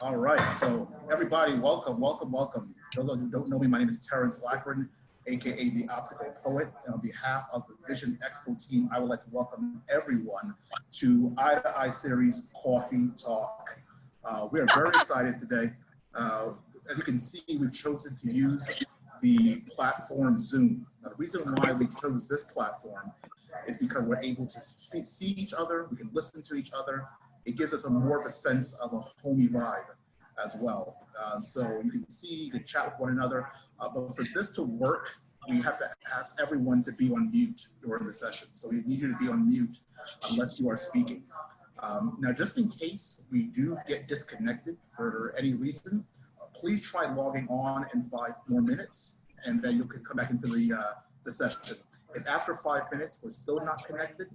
All right, so everybody, welcome, welcome, welcome. For those who don't know me, my name is Terrence Lackren, AKA the Optical Poet. And on behalf of the Vision Expo team, I would like to welcome everyone to Eye to Eye Series Coffee Talk. We are very excited today. As you can see, we've chosen to use the platform Zoom. Now, the reason why we chose this platform is because we're able to see each other, we can listen to each other. It gives us more of a sense of a homey vibe as well. So you can see, you can chat with one another, but for this to work, we have to ask everyone to be on mute during the session. So we need you to be on mute unless you are speaking. Now, just in case we do get disconnected for any reason, please try logging on in 5 more minutes, and then you can come back into the session. If after 5 minutes we're still not connected,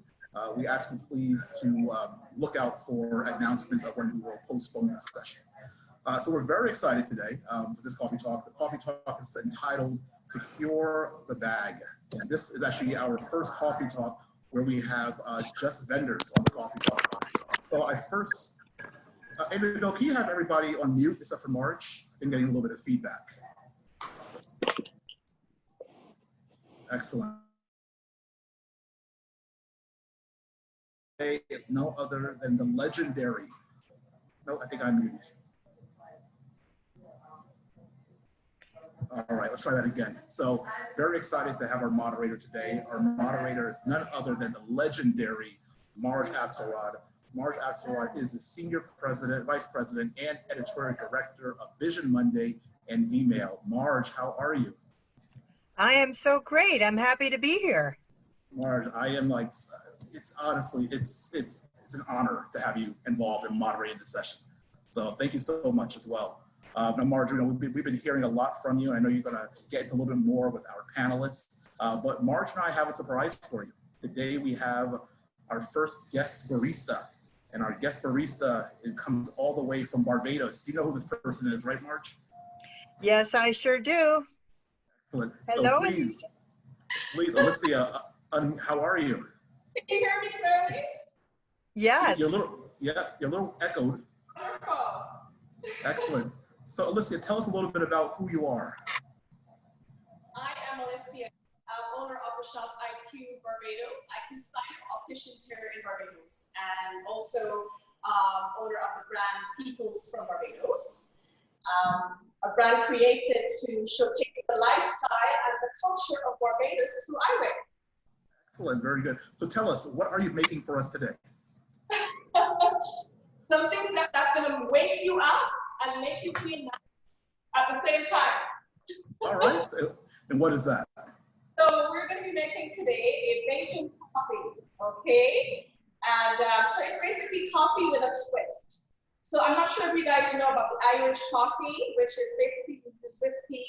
we ask you please to look out for announcements of when we will postpone the session. So we're very excited today for this coffee talk. The coffee talk is entitled Secure the Bag. And this is actually our first coffee talk where we have just vendors on the coffee talk. So I first, Bill, can you have everybody on mute except for Marge? I've been getting a little bit of feedback. Excellent. It's no other than the legendary, no, I think I'm muted. All right, let's try that again. So very excited to have our moderator today. Our moderator is none other than the legendary Marge Axelrad. Marge Axelrad is the Senior Vice President and Editorial Director of Vision Monday and V-Mail. Marge, how are you? I am so great. I'm happy to be here. Marge, I am like, it's honestly, it's an honor to have you involved in moderating the session. So thank you so much as well. Now, Marge, you know, we've been hearing a lot from you. I know you're going to get into a little bit more with our panelists, but Marge and I have a surprise for you. Today we have our first guest barista, and our guest barista, it comes all the way from Barbados. You know who this person is, right, Marge? Yes, I sure do. Excellent. Hello. So please, Alicia, how are you? Can you hear me clearly? Yes. You're a little echoed. Wonderful. Excellent. So Alicia, tell us a little bit about who you are. I am Alicia, owner of the shop EYE2EYE Barbados, EYE2EYE Science Opticians here in Barbados, and also owner of the brand Peoples from Barbados. A brand created to showcase the lifestyle and the culture of Barbados through eyewear. Excellent, very good. So tell us, what are you making for us today? Something that's going to wake you up and make you feel nice at the same time. All right, and what is that? So we're going to be making today a Belgian coffee, okay? And so it's basically coffee with a twist. So I'm not sure if you guys know about the Irish coffee, which is basically this whiskey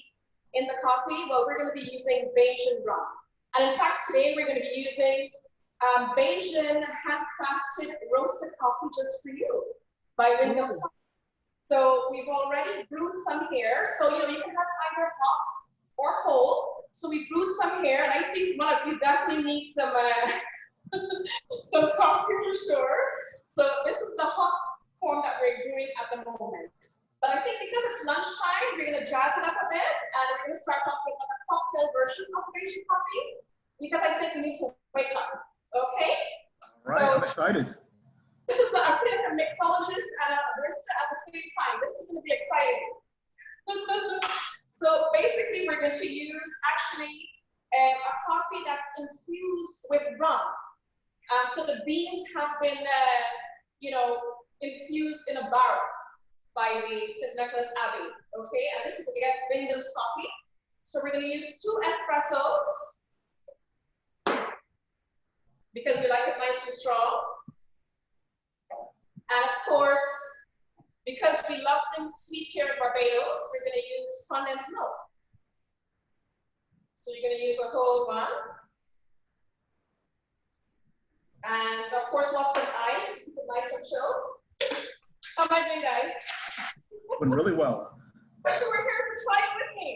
in the coffee. Well, we're going to be using Belgian rum. And in fact, today we're going to be using Belgian handcrafted roasted coffee just for you by Windows. So we've already brewed some here. So, you know, you can have either hot or cold. So we brewed some here, and I see one of you definitely need some some coffee for sure. So this is the hot form that we're brewing at the moment. But I think because it's lunchtime, we're going to jazz it up a bit, and we're going to start off with a cocktail version of Belgian coffee, because I think we need to wake up. Okay? All right, so, I'm excited. This is I feel like a mixologist and a barista at the same time. This is going to be exciting. So basically, we're going to use actually a coffee that's infused with rum. So the beans have been, you know, infused in a barrel by the St. Nicholas Abbey. Okay, and this is again Wyndham's coffee. So we're going to use 2 espressos because we like it nice and strong. And of course, because we love things sweet here in Barbados, we're going to use condensed milk. So you're going to use a whole one. And of course, lots of ice, keep it nice and chilled. How am I doing, guys? Doing really well. I wish you were here to try it with me.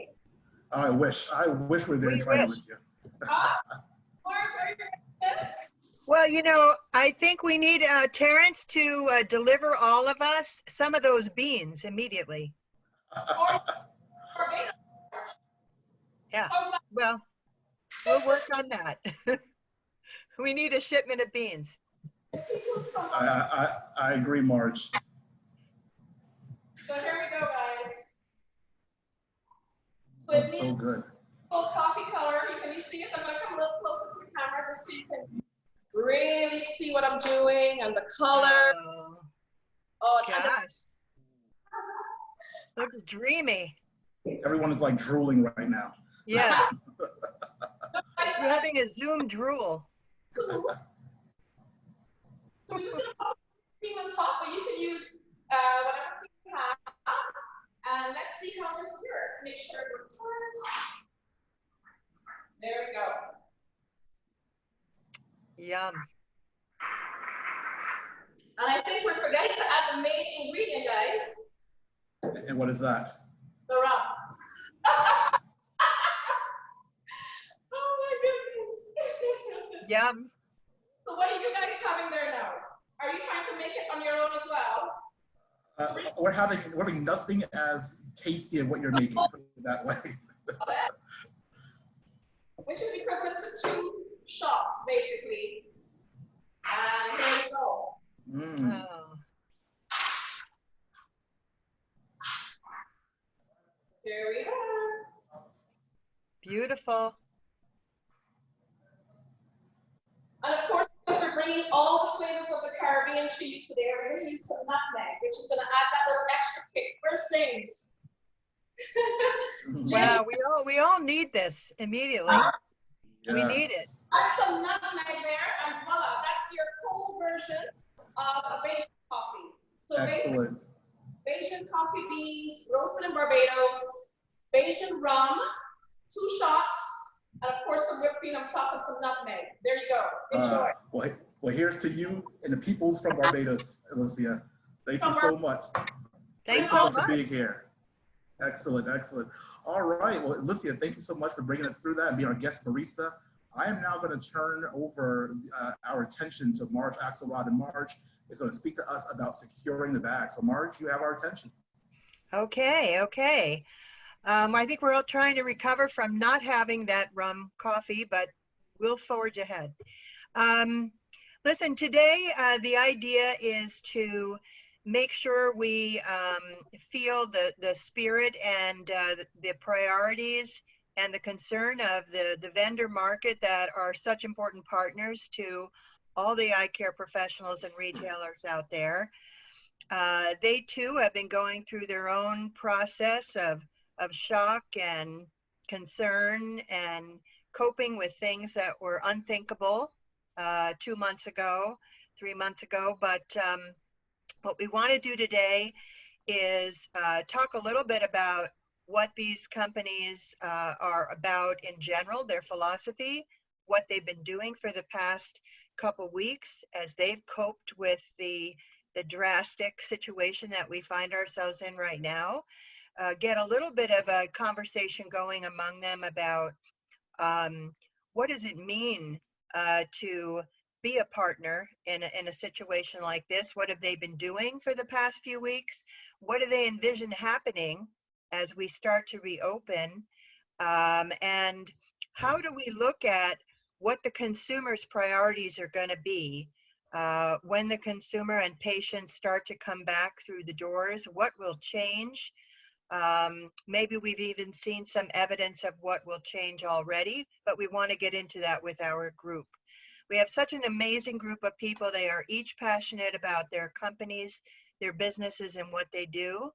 I wish we were there to try it with you. Marge, are you ready for this? Well, you know, I think we need Terrence to deliver all of us some of those beans immediately. Or beta. Yeah. How's that? Well, we'll work on that. We need a shipment of beans. I agree, Marge. So here we go, guys. So That's it so needs good. full coffee color. Can you see it? I'm gonna come a little closer to the camera just so you can really see what I'm doing and the color. Oh, Oh, gosh. Looks dreamy. Everyone is like drooling right now. Yes. We're having a Zoom drool. So we're just gonna put cream on top, but you can use whatever cream you have. And let's see how this works. Make sure it works first. There we go. Yum. And I think we're forgetting to add the main ingredient, guys. And what is that? The rum. Oh my goodness. Yum. So what are you guys having there now? Are you trying to make it on your own as well? We're having nothing as tasty as what you're making, put it that way. Okay. Which is equivalent to 2 shots, basically. And here we go. Mm. Oh. Here we are. Beautiful. And of course, because we're bringing all the flavors of the Caribbean to you today, we're going to use some nutmeg, which is going to add that little extra kick. Where's James? Wow, we all need this immediately. Yes. We need it. Add some nutmeg there, and voila, that's your cold version of a Bajan coffee. So Excellent. Bajan coffee beans, roasted in Barbados, Bajan rum, 2 shots, and of course some whipped cream on top and some nutmeg. There you go. Enjoy. Well, here's to you and the peoples from Barbados, Alicia. Thank you so much. Thanks so so much for much. being here. Excellent, excellent. All right, well, Alicia, thank you so much for bringing us through that and being our guest barista. I am now going to turn over our attention to Marge Axelrad, and Marge is going to speak to us about securing the bag. So Marge, you have our attention. Okay, okay. I think we're all trying to recover from not having that rum coffee, but we'll forge ahead. Listen, today the idea is to make sure we feel the spirit and the priorities and the concern of the vendor market that are such important partners to all the eye care professionals and retailers out there. They too have been going through their own process of shock and concern and coping with things that were unthinkable 2 months ago, 3 months ago. But what we want to do today is talk a little bit about what these companies are about in general, their philosophy, what they've been doing for the past couple weeks as they've coped with the drastic situation that we find ourselves in right now. Get a little bit of a conversation going among them about what does it mean to be a partner in a situation like this? What have they been doing for the past few weeks? What do they envision happening as we start to reopen? And how do we look at what the consumer's priorities are going to be when the consumer and patients start to come back through the doors? What will change? Maybe we've even seen some evidence of what will change already, but we want to get into that with our group. We have such an amazing group of people. They are each passionate about their companies, their businesses, and what they do.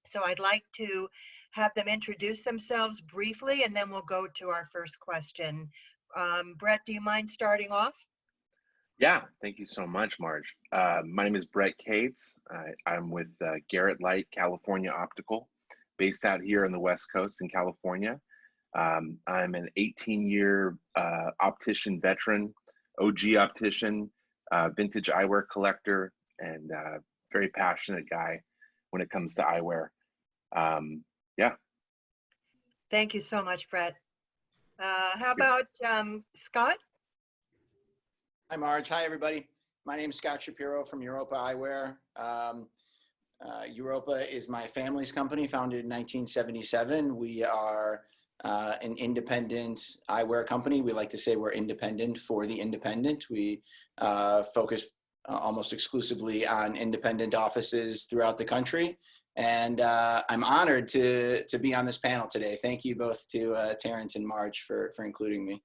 So I'd like to have them introduce themselves briefly, and then we'll go to our first question. Brett, do you mind starting off? Yeah, thank you so much, Marge. My name is Brett Cates. I'm with Garrett Leight, California Optical, based out here on the West Coast in California. I'm an 18-year optician veteran, OG optician, vintage eyewear collector, and very passionate guy when it comes to eyewear. Yeah. Thank you so much, Brett. How about Scott? Hi, Marge. Hi, everybody. My name is Scott Shapiro from Europa Eyewear. Europa is my family's company, founded in 1977. We are an independent eyewear company. We like to say we're independent for the independent. We focus almost exclusively on independent offices throughout the country. And I'm honored to be on this panel today. Thank you both to Terrence and Marge for including me.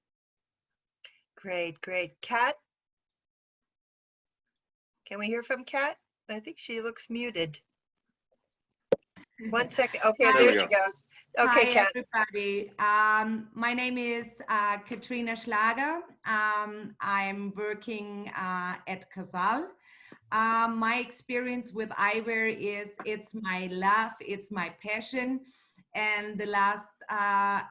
Great, great. Kat? Can we hear from Kat? I think she looks muted. One second. Okay, there she goes. Okay, Hi, Kat. everybody. My name is Katharina Schlager. I'm working at Cazal. My experience with eyewear is it's my love, it's my passion. And the last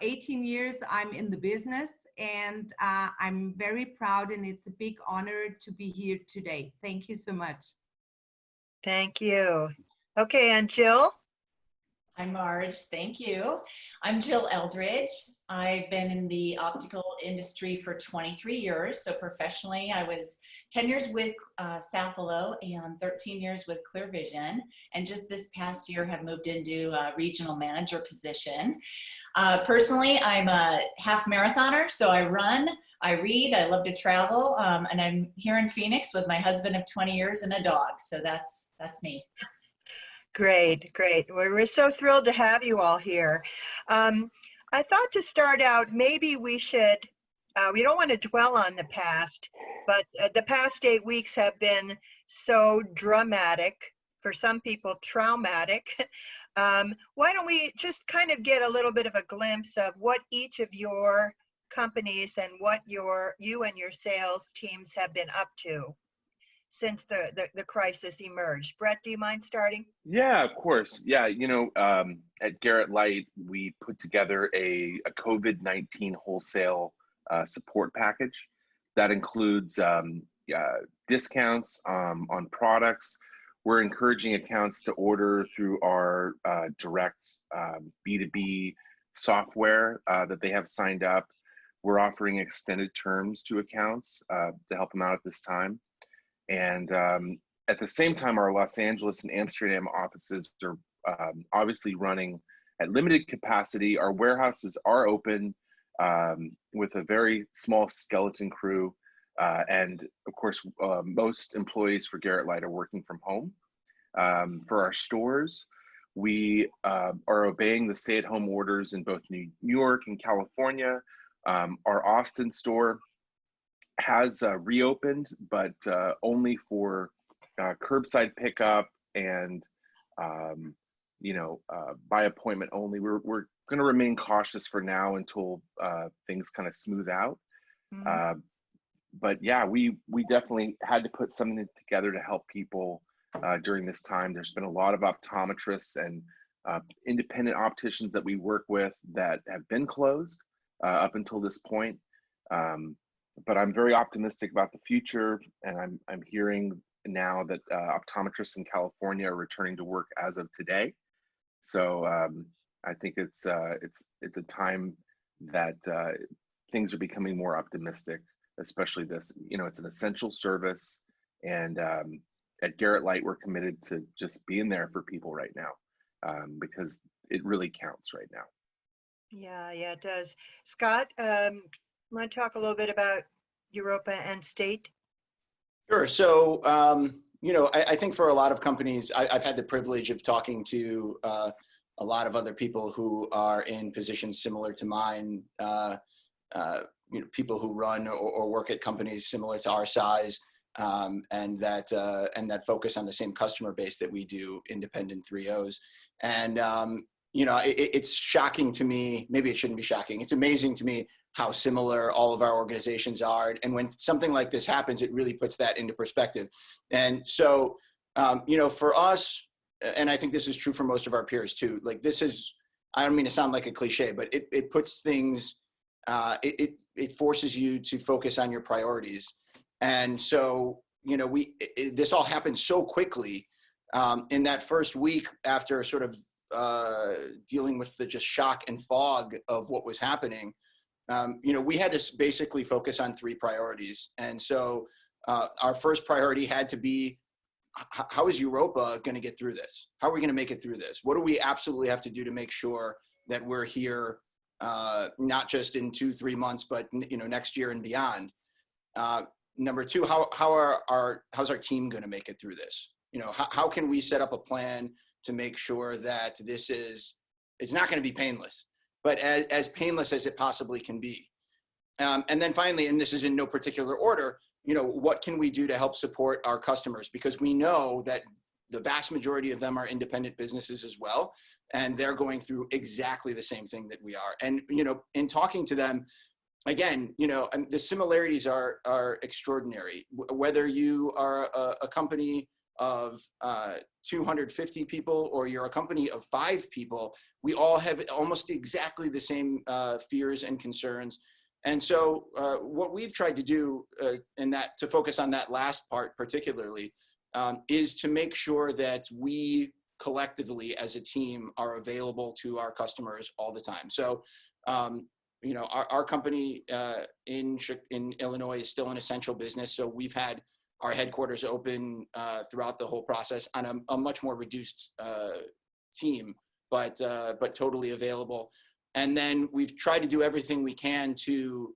18 years, I'm in the business, and I'm very proud, and it's a big honor to be here today. Thank you so much. Thank you. Okay, and Jill? Hi, Marge. Thank you. I'm Jill Eldridge. I've been in the optical industry for 23 years. So professionally, I was 10 years with Cazal and 13 years with ClearVision. And just this past year have moved into a regional manager position. Personally, I'm a half marathoner. So I run, I read, I love to travel. And I'm here in Phoenix with my husband of 20 years and a dog. So that's me. Great, great. We're so thrilled to have you all here. I thought to start out, maybe we should, we don't want to dwell on the past, but the past 8 weeks have been so dramatic, for some people traumatic. Why don't we just kind of get a little bit of a glimpse of what each of your companies and what you and your sales teams have been up to since the crisis emerged. Brett, do you mind starting? Yeah, of course. Yeah, you know, at Garrett Leight, we put together a COVID-19 wholesale support package that includes discounts on products. We're encouraging accounts to order through our direct B2B software that they have signed up. We're offering extended terms to accounts to help them out at this time. And at the same time, our Los Angeles and Amsterdam offices are obviously running at limited capacity. Our warehouses are open with a very small skeleton crew. And of course, most employees for Garrett Leight are working from home. For our stores, we are obeying the stay-at-home orders in both New York and California. Our Austin store has reopened, but only for curbside pickup and by appointment only. We're going to remain cautious for now until things kind of smooth out. Mm-hmm. But yeah, we definitely had to put something together to help people during this time. There's been a lot of optometrists and independent opticians that we work with that have been closed up until this point. But I'm very optimistic about the future, and I'm hearing now that optometrists in California are returning to work as of today. So I think it's a time that things are becoming more optimistic, especially this. You know, it's an essential service, and at Garrett Leight, we're committed to just being there for people right now because it really counts right now. Yeah, it does. Scott, want to talk a little bit about Europa and State? Sure. So, I think for a lot of companies, I've had the privilege of talking to a lot of other people who are in positions similar to mine, people who run or work at companies similar to our size, and that focus on the same customer base that we do, independent 3Os. And, it's shocking to me, maybe it shouldn't be shocking. It's amazing to me how similar all of our organizations are. And when something like this happens, it really puts that into perspective. And so, for us, and I think this is true for most of our peers too, like this is, I don't mean to sound like a cliche, but it puts things, it forces you to focus on your priorities. And so, this all happened so quickly in that first week after sort of dealing with the just shock and fog of what was happening. We had to basically focus on 3 priorities. And so our first priority had to be, how is Europa going to get through this? How are we going to make it through this? What do we absolutely have to do to make sure that we're here, not just in 2-3 months, but next year and beyond? Number two, how's our team going to make it through this? How can we set up a plan to make sure that it's not going to be painless, but as painless as it possibly can be? And then finally, and this is in no particular order, what can we do to help support our customers? Because we know that the vast majority of them are independent businesses as well, and they're going through exactly the same thing that we are. And, in talking to them, again, the similarities are extraordinary. Whether you are a company of 250 people or you're a company of 5 people, we all have almost exactly the same fears and concerns. And so what we've tried to do to focus on that last part particularly is to make sure that we collectively as a team are available to our customers all the time. So, our company in Illinois is still an essential business. So we've had our headquarters open throughout the whole process on a much more reduced team, but totally available. And then we've tried to do everything we can to,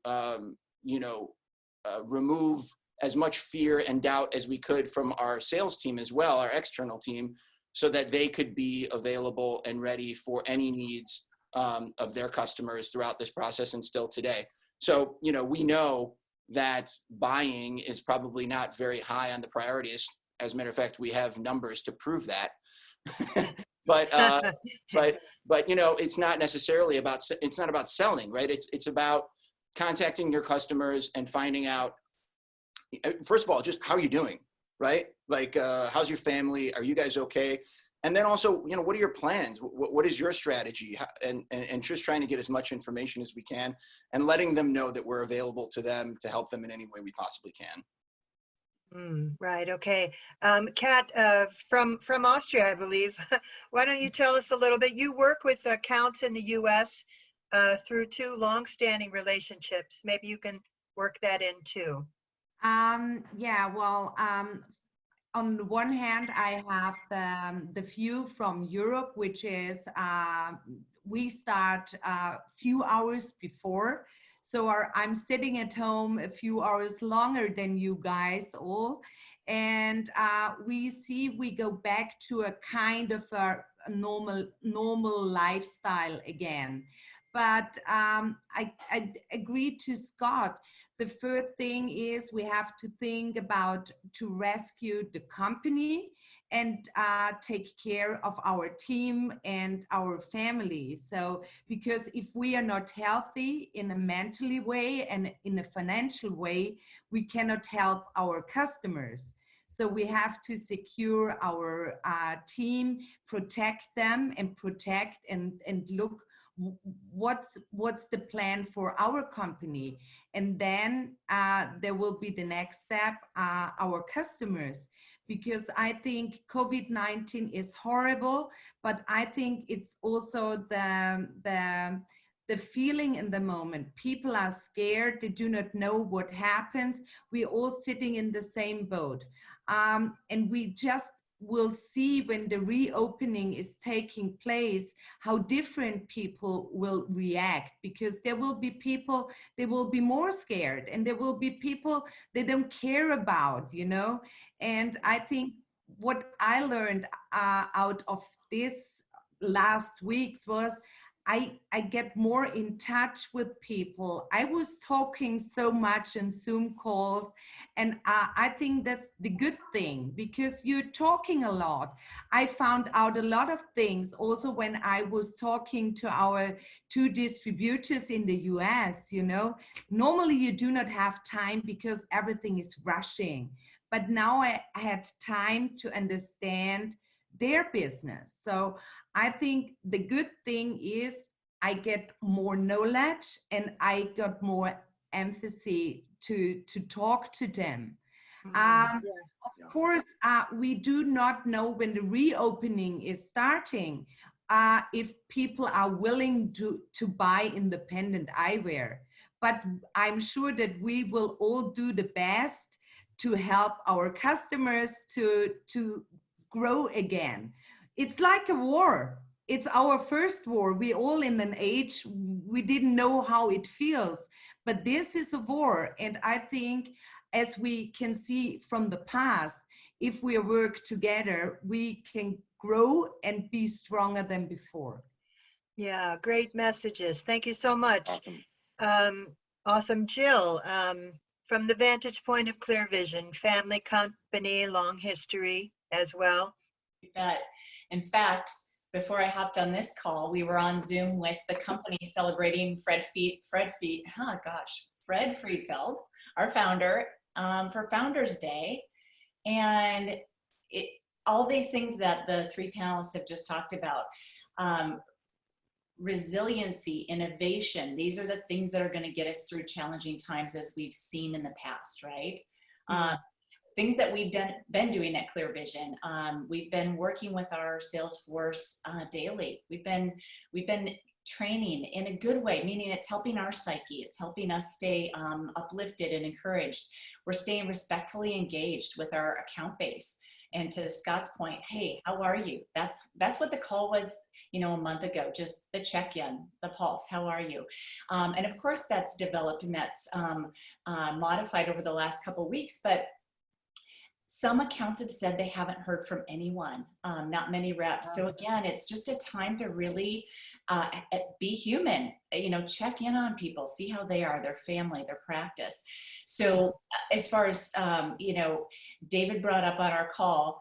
remove as much fear and doubt as we could from our sales team as well, our external team, so that they could be available and ready for any needs of their customers throughout this process and still today. So, we know that buying is probably not very high on the priorities. As a matter of fact, we have numbers to prove that. But it's not necessarily it's not about selling, right? It's about contacting your customers and finding out, first of all, just how are you doing, right? Like, how's your family? Are you guys okay? And then also, what are your plans? What is your strategy? And just trying to get as much information as we can and letting them know that we're available to them to help them in any way we possibly can. Right. Okay. Kat, from Austria, I believe. Why don't you tell us a little bit? You work with accounts in the U.S. Through 2 long-standing relationships. Maybe you can work that in too. Yeah. Well, on the one hand, I have the view from Europe, which is we start a few hours before. So I'm sitting at home a few hours longer than you guys all. And we go back to a kind of a normal lifestyle again. But I agree to Scott. The first thing is we have to think about to rescue the company and take care of our team and our family. So, because if we are not healthy in a mentally way and in a financial way, we cannot help our customers. So we have to secure our team, protect them and look what's the plan for our company. And then there will be the next step, our customers, because I think COVID-19 is horrible, but I think it's also the feeling in the moment. People are scared, they do not know what happens. We're all sitting in the same boat. And we just will see when the reopening is taking place how different people will react, because there will be people, they will be more scared, and there will be people they don't care about, And I think what I learned out of this last weeks was I get more in touch with people. I was talking so much in Zoom calls, and I think that's the good thing, because you're talking a lot. I found out a lot of things also when I was talking to our 2 distributors in the US, Normally you do not have time because everything is rushing. But now I had time to understand their business. So I think the good thing is I get more knowledge and I got more empathy to talk to them. Of course, we do not know when the reopening is starting, if people are willing to buy independent eyewear. But I'm sure that we will all do the best to help our customers to grow again. It's like a war. It's our first war. We all in an age, we didn't know how it feels, but this is a war. And I think, as we can see from the past, if we work together, we can grow and be stronger than before. Yeah, great messages. Thank you so much. Awesome. Awesome. Jill, from the vantage point of ClearVision, family company, long history as well. You bet. In fact, before I hopped on this call, we were on Zoom with the company celebrating Fred Friedfeld, our founder, for Founders Day. And all these things that the three panelists have just talked about, resiliency, innovation, these are the things that are going to get us through challenging times, as we've seen in the past, right? Things that we've been doing at ClearVision. We've been working with our sales force daily. We've been training in a good way, meaning it's helping our psyche. It's helping us stay uplifted and encouraged. We're staying respectfully engaged with our account base. And to Scott's point, hey, how are you? That's what the call was, a month ago, just the check-in, the pulse, how are you? And of course that's developed and that's modified over the last couple of weeks, but some accounts have said they haven't heard from anyone, not many reps. So again, it's just a time to really be human, check in on people, see how they are, their family, their practice. So as far as, David brought up on our call,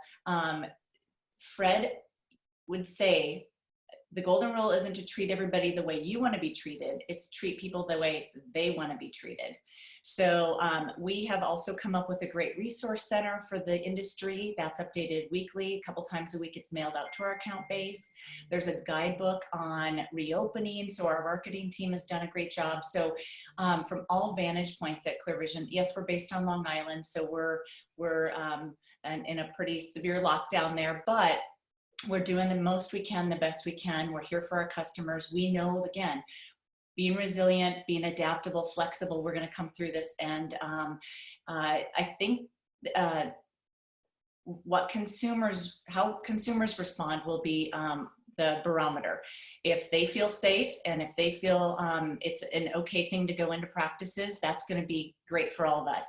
Fred would say, the golden rule isn't to treat everybody the way you want to be treated. It's treat people the way they want to be treated. So we have also come up with a great resource center for the industry that's updated weekly. A couple times a week it's mailed out to our account base. There's a guidebook on reopening. So our marketing team has done a great job. So from all vantage points at ClearVision, yes, we're based on Long Island. So we're in a pretty severe lockdown there, but we're doing the most we can, the best we can. We're here for our customers. We know, again, being resilient, being adaptable, flexible, we're going to come through this. And I think how consumers respond will be the barometer. If they feel safe and if they feel it's an okay thing to go into practices, that's going to be great for all of us.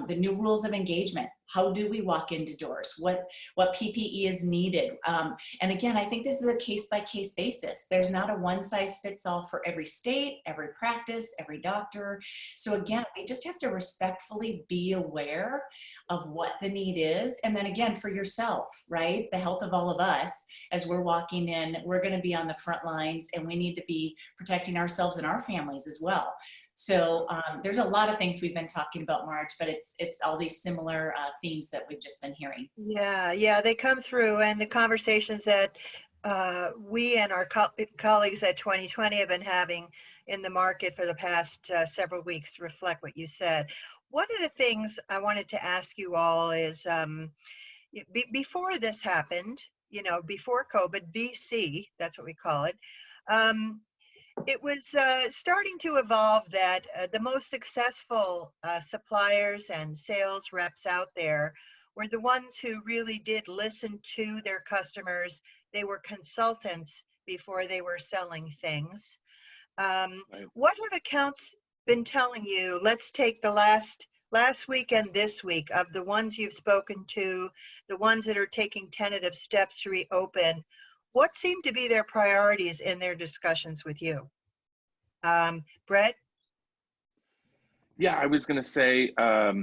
The new rules of engagement. How do we walk into doors? What PPE is needed? And again, I think this is a case-by-case basis. There's not a one-size-fits-all for every state, every practice, every doctor. So again, we just have to respectfully be aware of what the need is. And then again, for yourself, right? The health of all of us, as we're walking in, we're going to be on the front lines and we need to be protecting ourselves and our families as well. So there's a lot of things we've been talking about, Marge, but it's all these similar themes that we've just been hearing. Yeah, they come through, and the conversations that we and our colleagues at 2020 have been having in the market for the past several weeks reflect what you said. One of the things I wanted to ask you all is, before this happened, before COVID, VC, that's what we call it, it was starting to evolve that the most successful suppliers and sales reps out there were the ones who really did listen to their customers. They were consultants before they were selling things. What have accounts been telling you? Let's take the last week and this week of the ones you've spoken to, the ones that are taking tentative steps to reopen. What seem to be their priorities in their discussions with you? Brett? Yeah, I was going to say, half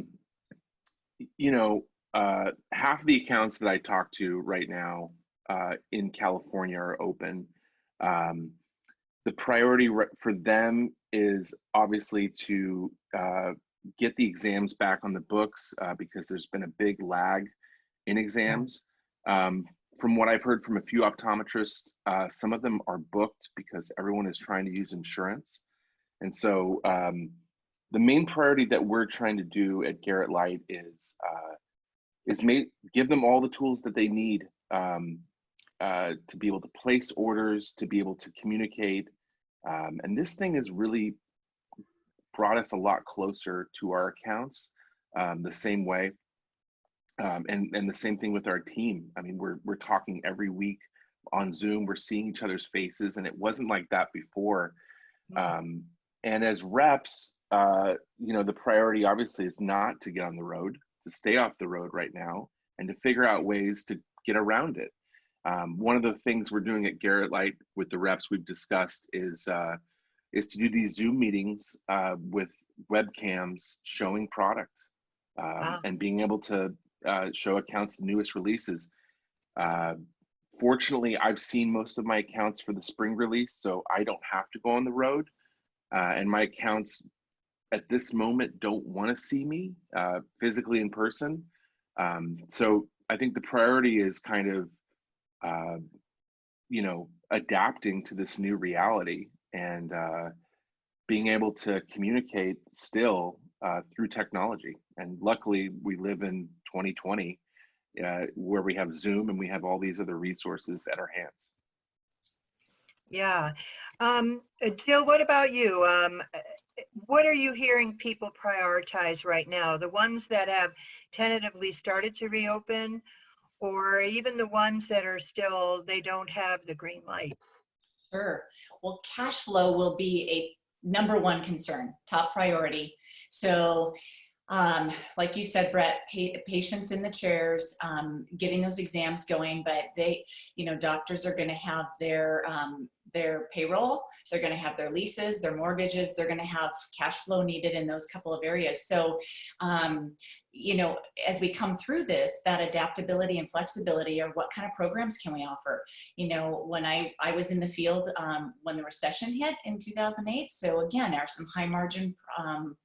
the accounts that I talk to right now in California are open. The priority for them is obviously to get the exams back on the books because there's been a big lag in exams. From what I've heard from a few optometrists, some of them are booked because everyone is trying to use insurance. And so the main priority that we're trying to do at Garrett Leight is give them all the tools that they need to be able to place orders, to be able to communicate. And this thing has really brought us a lot closer to our accounts. the same way. And the same thing with our team. I mean, we're talking every week on Zoom. We're seeing each other's faces, and it wasn't like that before. And as reps, you know, the priority obviously is not to get on the road, to stay off the road right now, and to figure out ways to get around it. One of the things we're doing at Garrett Leight with the reps we've discussed is to do these Zoom meetings with webcams showing product and being able to show accounts the newest releases. Fortunately, I've seen most of my accounts for the spring release, so I don't have to go on the road. And my accounts at this moment don't want to see me physically in person. So I think the priority is kind of, you know, adapting to this new reality and being able to communicate still through technology. And luckily, we live in 2020 where we have Zoom and we have all these other resources at our hands. Yeah. Jill, what about you? What are you hearing people prioritize right now? The ones that have tentatively started to reopen, or even the ones that are still, they don't have the green light? Sure. Well, cash flow will be a #1 concern, top priority. So like you said, Brett, patients in the chairs, getting those exams going, but they, you know, doctors are going to have their payroll, they're going to have their leases, their mortgages, they're going to have cash flow needed in those couple of areas. So, you know, as we come through this, that adaptability and flexibility, or what kind of programs can we offer? You know, when I was in the field when the recession hit in 2008, so again, there are some high margin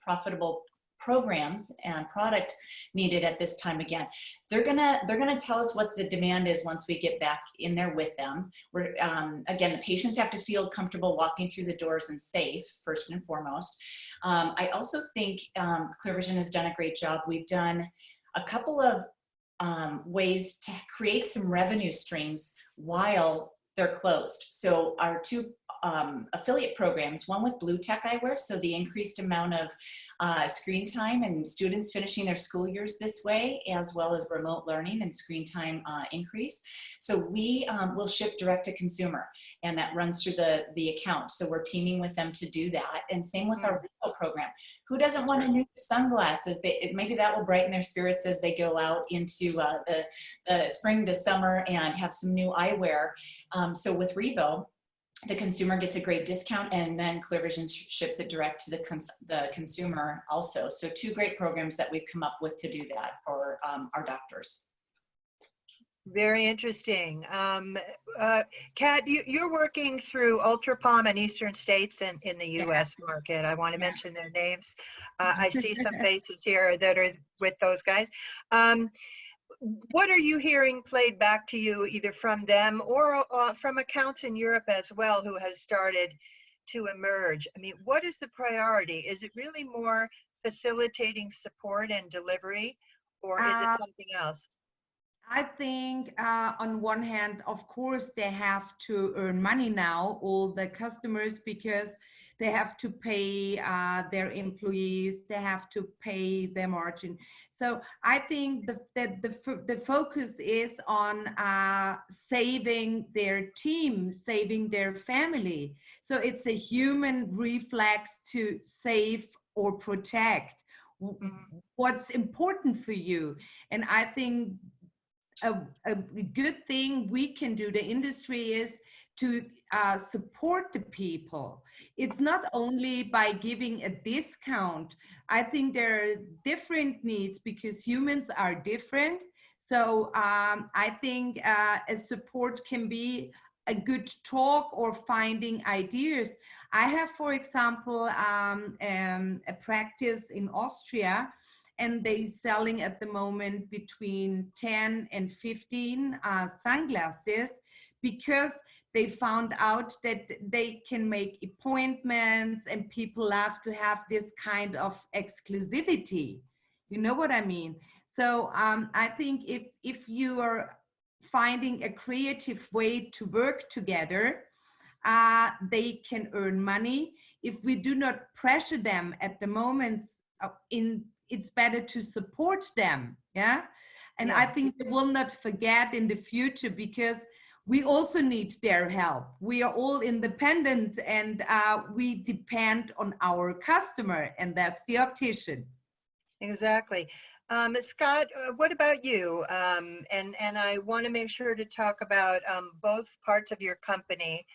profitable programs and product needed at this time. Again, they're gonna tell us what the demand is once we get back in there with them. We're again, the patients have to feel comfortable walking through the doors and safe, first and foremost. I also think ClearVision has done a great job. We've done a couple of ways to create some revenue streams while they're closed. So our two affiliate programs, one with Blue Tech Eyewear, so the increased amount of screen time and students finishing their school years this way, as well as remote learning and screen time increase. So we will ship direct to consumer, and that runs through the account. So we're teaming with them to do that. And same with our Rico program. Who doesn't want a new sunglasses? Maybe that will brighten their spirits as they go out into the spring to summer and have some new eyewear. So with Revo, the consumer gets a great discount, and then ClearVision ships it direct to the consumer also. So two great programs that we've come up with to do that for our doctors. Very interesting. Kat, you're working through Ultrapalm and Eastern States in the U.S. market. I want to mention their names. I see some faces here that are with those guys. What are you hearing played back to you, either from them or from accounts in Europe as well, who has started to emerge? I mean, what is the priority? Is it really more facilitating support and delivery, or is it something else? I think on one hand, of course, they have to earn money now, all the customers, because they have to pay their employees, they have to pay their margin. So I think the focus is on saving their team, saving their family. So it's a human reflex to save or protect what's important for you. And I think a good thing we can do, the industry, is to support the people. It's not only by giving a discount. I think there are different needs because humans are different. So I think a support can be a good talk or finding ideas. I have, for example, a practice in Austria, and they selling at the moment between 10 and 15 sunglasses, because they found out that they can make appointments and people love to have this kind of exclusivity. You know what I mean? So I think if you are finding a creative way to work together, they can earn money. If we do not pressure them at the moment in it's better to support them. Yeah. And Yeah. I think they will not forget in the future, because we also need their help. We are all independent, and we depend on our customer, and that's the optician. Exactly. Scott, what about you? And I want to make sure to talk about both parts of your company.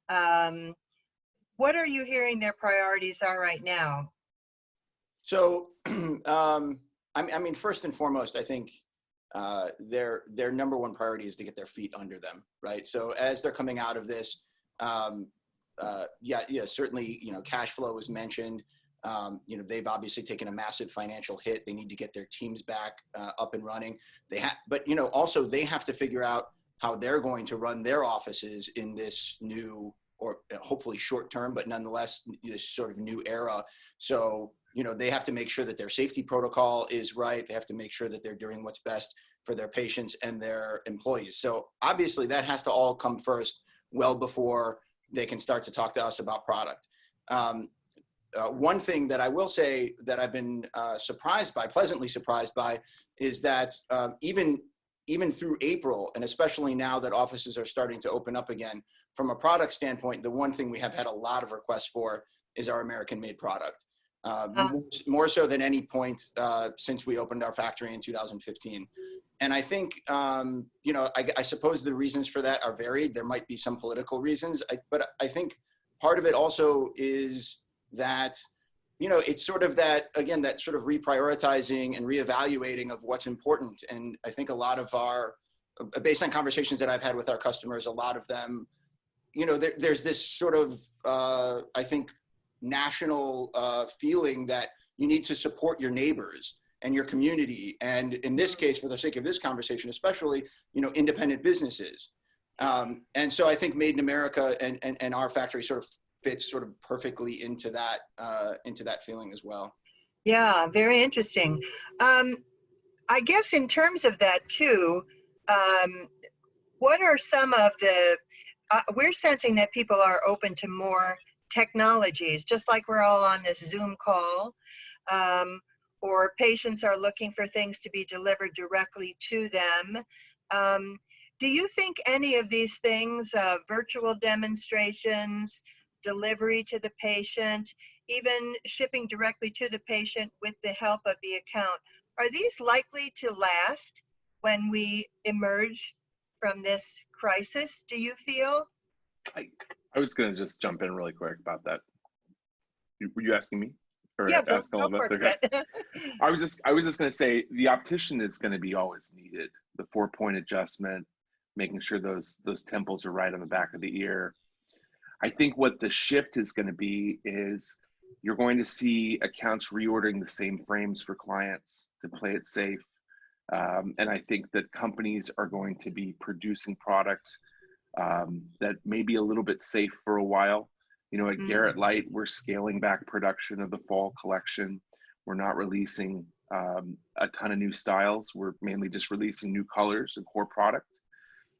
What are you hearing their priorities are right now? So, I mean, first and foremost, I think their number one priority is to get their feet under them, right? So as they're coming out of this, certainly, you know, cash flow was mentioned. You know, they've obviously taken a massive financial hit. They need to get their teams back up and running. But you know, also they have to figure out how they're going to run their offices in this new, or hopefully short term, but nonetheless this sort of new era. So, you know, they have to make sure that their safety protocol is right. They have to make sure that they're doing what's best for their patients and their employees. So obviously that has to all come first, well before they can start to talk to us about product. One thing that I will say that I've been pleasantly surprised by, is that even through April, and especially now that offices are starting to open up again, from a product standpoint, the one thing we have had a lot of requests for is our American-made product. More so than any point since we opened our factory in 2015. And I think, you know, I suppose the reasons for that are varied. There might be some political reasons, but I think part of it also is that, you know, it's sort of that, again, that sort of reprioritizing and reevaluating of what's important. And I think a lot of our, based on conversations that I've had with our customers, a lot of them, you know, there's this sort of, I think, national feeling that you need to support your neighbors and your community. And in this case, for the sake of this conversation, especially, you know, independent businesses. And so I think Made in America and our factory sort of fits sort of perfectly into that feeling as well. Yeah, very interesting. I guess in terms of that too, what are some of the, we're sensing that people are open to more technologies, just like we're all on this Zoom call, or patients are looking for things to be delivered directly to them. Do you think any of these things, virtual demonstrations, delivery to the patient, even shipping directly to the patient with the help of the account, are these likely to last when we emerge from this crisis, do you feel? I was going to just jump in really quick about that. Were you asking me? Or yeah, ask go for it. Okay. I was just going to say the optician is going to be always needed. The 4-point adjustment, making sure those temples are right on the back of the ear. I think what the shift is going to be is you're going to see accounts reordering the same frames for clients to play it safe. And I think that companies are going to be producing products that may be a little bit safe for a while. You know, at Garrett Leight, we're scaling back production of the fall collection. We're not releasing a ton of new styles. We're mainly just releasing new colors and core product.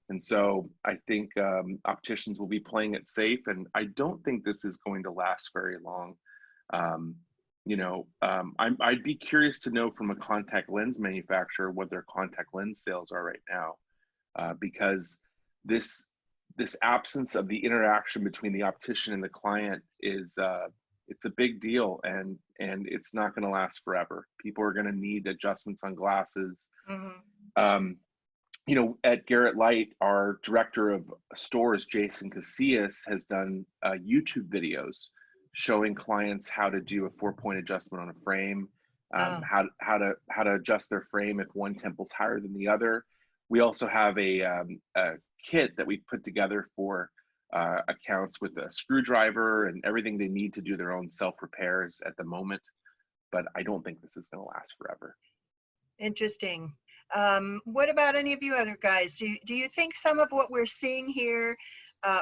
And so I think opticians will be playing it safe, and I don't think this is going to last very long. I'd be curious to know from a contact lens manufacturer what their contact lens sales are right now, because this absence of the interaction between the optician and the client is it's a big deal, and it's not going to last forever. People are going to need adjustments on glasses. At Garrett Leight, our director of stores, Jason Casillas, has done YouTube videos showing clients how to do a 4-point adjustment on a frame, how to adjust their frame if one temple's higher than the other. We also have a kit that we've put together for accounts with a screwdriver and everything they need to do their own self-repairs at the moment. But I don't think this is going to last forever. Interesting. What about any of you other guys? Do you think some of what we're seeing here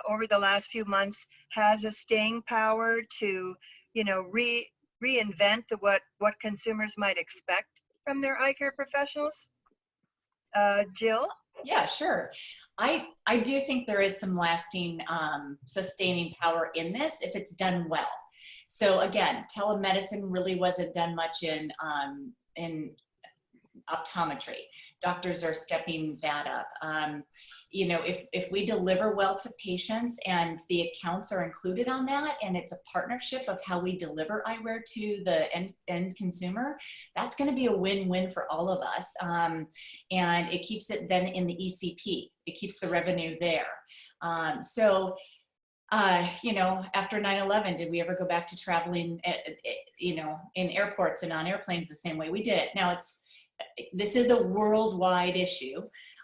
over the last few months has a staying power to, reinvent what consumers might expect from their eye care professionals? Jill? Yeah, sure. I do think there is some lasting, sustaining power in this if it's done well. So again, telemedicine really wasn't done much in in optometry. Doctors are stepping that up. You know, if we deliver well to patients and the accounts are included on that, and it's a partnership of how we deliver eyewear to the end consumer, that's going to be a win-win for all of us. And it keeps it then in the ECP. It keeps the revenue there. You know, after 9/11, did we ever go back to traveling, you know, in airports and on airplanes the same way we did? Now this is a worldwide issue.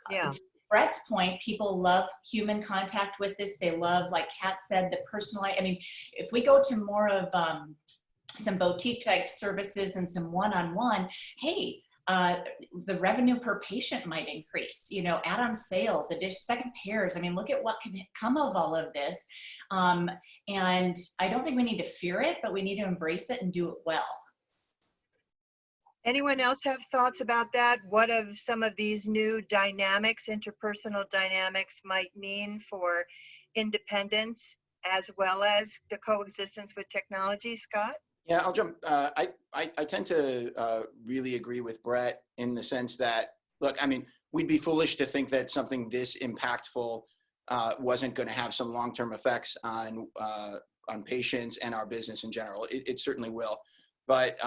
Yeah. To Brett's point, people love human contact with this. They love, like Kat said, the personalized. I mean, if we go to more of some boutique type services and some one-on-one, hey, the revenue per patient might increase, you know, add-on sales, second pairs. I mean, look at what can come of all of this. And I don't think we need to fear it, but we need to embrace it and do it well. Anyone else have thoughts about that? What of some of these new dynamics, interpersonal dynamics, might mean for independence as well as the coexistence with technology? Scott? Yeah, I'll jump. I tend to really agree with Brett in the sense that, look, I mean, we'd be foolish to think that something this impactful wasn't going to have some long-term effects on patients and our business in general. It certainly will. But,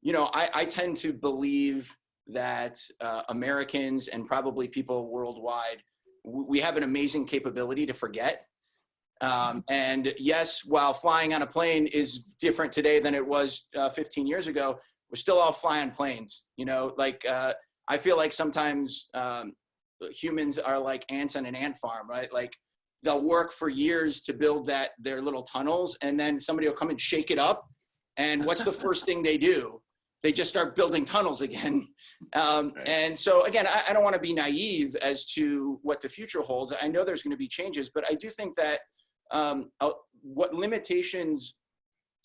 you know, I tend to believe that Americans and probably people worldwide, we have an amazing capability to forget. And yes, while flying on a plane is different today than it was 15 years ago, we're still all flying planes. You know, like I feel like sometimes humans are like ants on an ant farm, right? Like they'll work for years to build their little tunnels, and then somebody will come and shake it up. And what's the first thing they do? They just start building tunnels again. And so again, I don't want to be naive as to what the future holds. I know there's going to be changes, but I do think that what limitations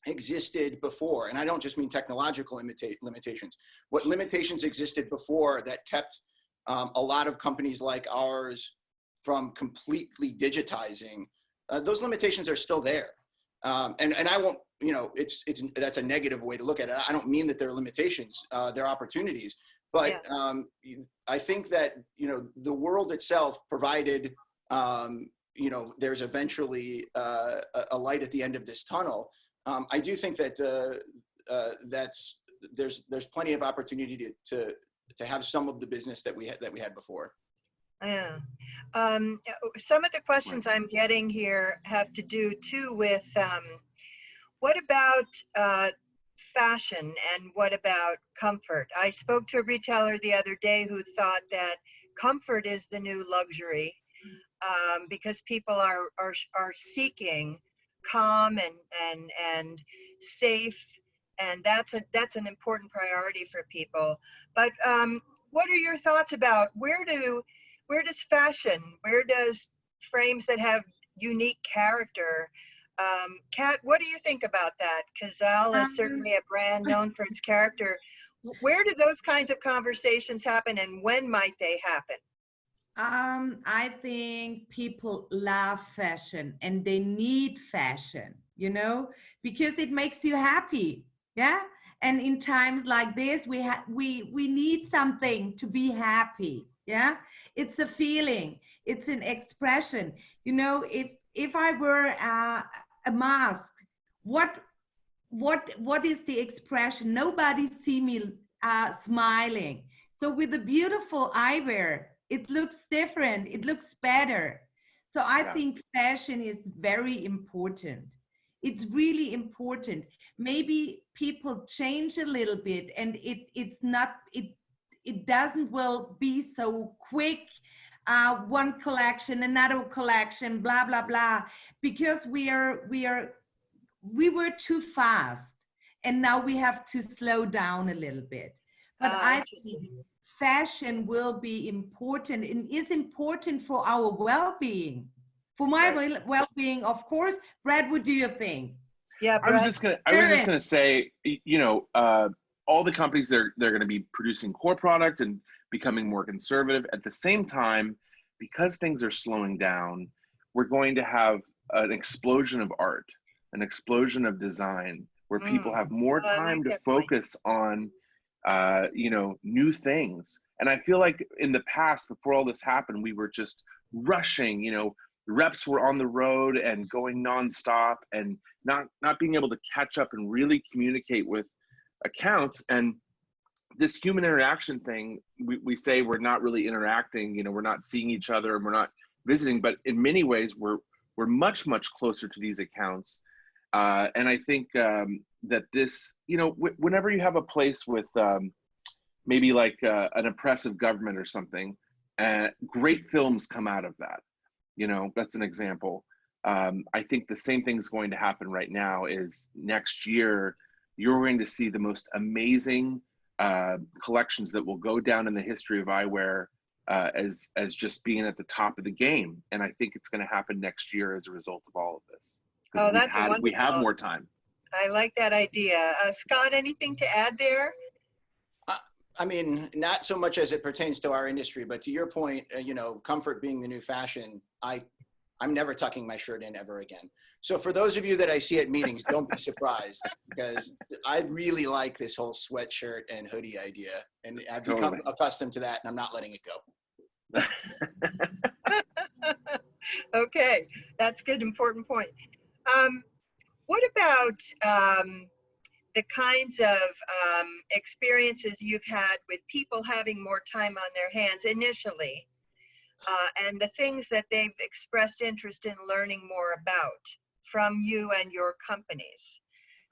existed before, and I don't just mean technological limitations, what limitations existed before that kept a lot of companies like ours from completely digitizing, those limitations are still there. And I won't, you know, that's a negative way to look at it. I don't mean that there are limitations, there are opportunities, but I think that, you know, the world itself provided, you know, there's eventually a light at the end of this tunnel. I do think that there's plenty of opportunity to have some of the business that we had before. Yeah. Some of the questions I'm getting here have to do too with what about fashion and what about comfort? I spoke to a retailer the other day who thought that comfort is the new luxury because people are seeking calm and safe, and that's an important priority for people. But what are your thoughts about where does fashion, where does frames that have unique character? Kat, what do you think about that? Cazal is certainly a brand known for its character. Where do those kinds of conversations happen, and when might they happen? I think people love fashion and they need fashion, you know, because it makes you happy. Yeah. And in times like this, we need something to be happy. Yeah. It's a feeling. It's an expression. You know, if I were a mask, what is the expression? Nobody see me smiling. So with the beautiful eyewear, it looks different. It looks better. So I think fashion is very important. It's really important. Maybe people change a little bit, and it doesn't will be so quick. One collection, another collection, blah blah blah, because we were too fast, and now we have to slow down a little bit. But I think fashion will be important and is important for our well-being. For my well-being, of course. Brad, what do you think? Yeah, Brad. I was just gonna say, you know, all the companies they're going to be producing core product and becoming more conservative. At the same time, because things are slowing down, we're going to have an explosion of art, an explosion of design, where people have more time to focus on you know, new things. And I feel like in the past, before all this happened, we were just rushing, you know, reps were on the road and going nonstop and not being able to catch up and really communicate with accounts. And this human interaction thing, we say we're not really interacting, you know, we're not seeing each other and we're not visiting, but in many ways we're much closer to these accounts. And I think that this, you know, whenever you have a place with maybe like an oppressive government or something, great films come out of that. You know, that's an example. I think the same thing's going to happen right now. Is next year you're going to see the most amazing collections that will go down in the history of eyewear as just being at the top of the game. And I think it's going to happen next year as a result of all of this. Oh, that's wonderful. We have more time. I like that idea. Scott, anything to add there? I mean, not so much as it pertains to our industry, but to your point, you know, comfort being the new fashion, I'm never tucking my shirt in ever again. So for those of you that I see at meetings, don't be surprised, because I really like this whole sweatshirt and hoodie idea, and I've become accustomed to that, and I'm not letting it go. Okay, that's good, important point. What about the kinds of experiences you've had with people having more time on their hands initially, and the things that they've expressed interest in learning more about from you and your companies?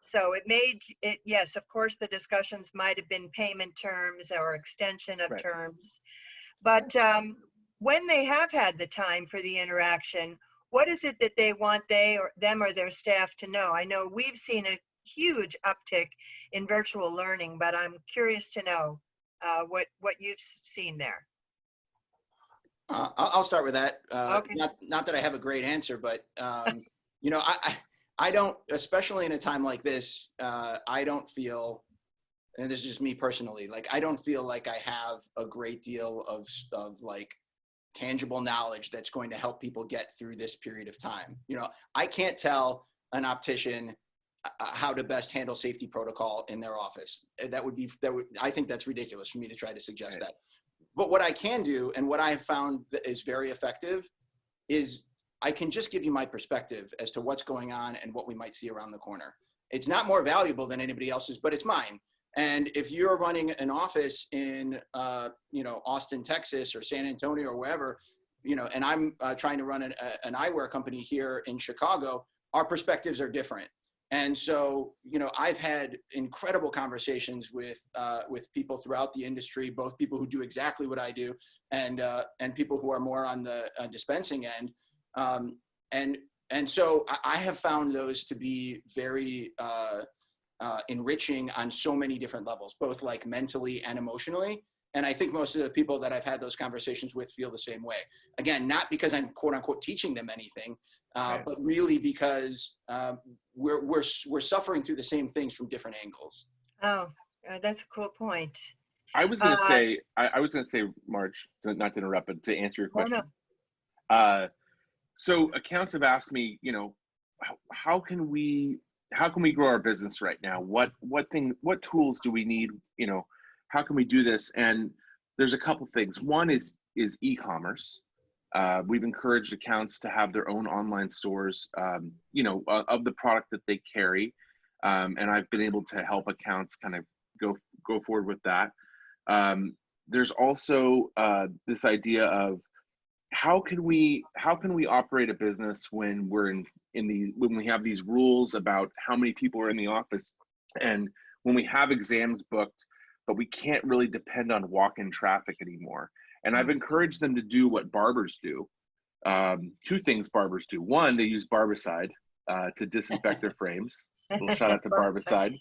So it made it, yes, of course, the discussions might have been payment terms or extension of terms, but when they have had the time for the interaction, what is it that they want them or their staff to know? I know we've seen a huge uptick in virtual learning, but I'm curious to know what you've seen there. I'll start with that. Okay. Not that I have a great answer, but you know, I don't, especially in a time like this, I don't feel, and this is just me personally, like I don't feel like I have a great deal of like tangible knowledge that's going to help people get through this period of time. You know, I can't tell an optician how to best handle safety protocol in their office. I think that's ridiculous for me to try to suggest that. But what I can do, and what I have found that is very effective, is I can just give you my perspective as to what's going on and what we might see around the corner. It's not more valuable than anybody else's, but it's mine. And if you're running an office in, you know, Austin, Texas, or San Antonio, or wherever, you know, and I'm trying to run an eyewear company here in Chicago, our perspectives are different. And so, you know, I've had incredible conversations with people throughout the industry, both people who do exactly what I do, and people who are more on the dispensing end. And so I have found those to be very enriching on so many different levels, both like mentally and emotionally. And I think most of the people that I've had those conversations with feel the same way. Again, not because I'm quote unquote teaching them anything, but really because we're suffering through the same things from different angles. Oh, that's a cool point. I was going to say, I was going to say, Marge, not to interrupt, but to answer your question. Oh, no. So accounts have asked me, you know, how can we grow our business right now? What tools do we need? You know, how can we do this? And there's a couple things. One is e-commerce. We've encouraged accounts to have their own online stores, you know, of the product that they carry. And I've been able to help accounts kind of go forward with that. There's also this idea of how can we operate a business when we're when we have these rules about how many people are in the office, and when we have exams booked, but we can't really depend on walk-in traffic anymore. And I've encouraged them to do what barbers do. Two things barbers do. One, they use barbicide to disinfect their frames. A little shout out to barbicide.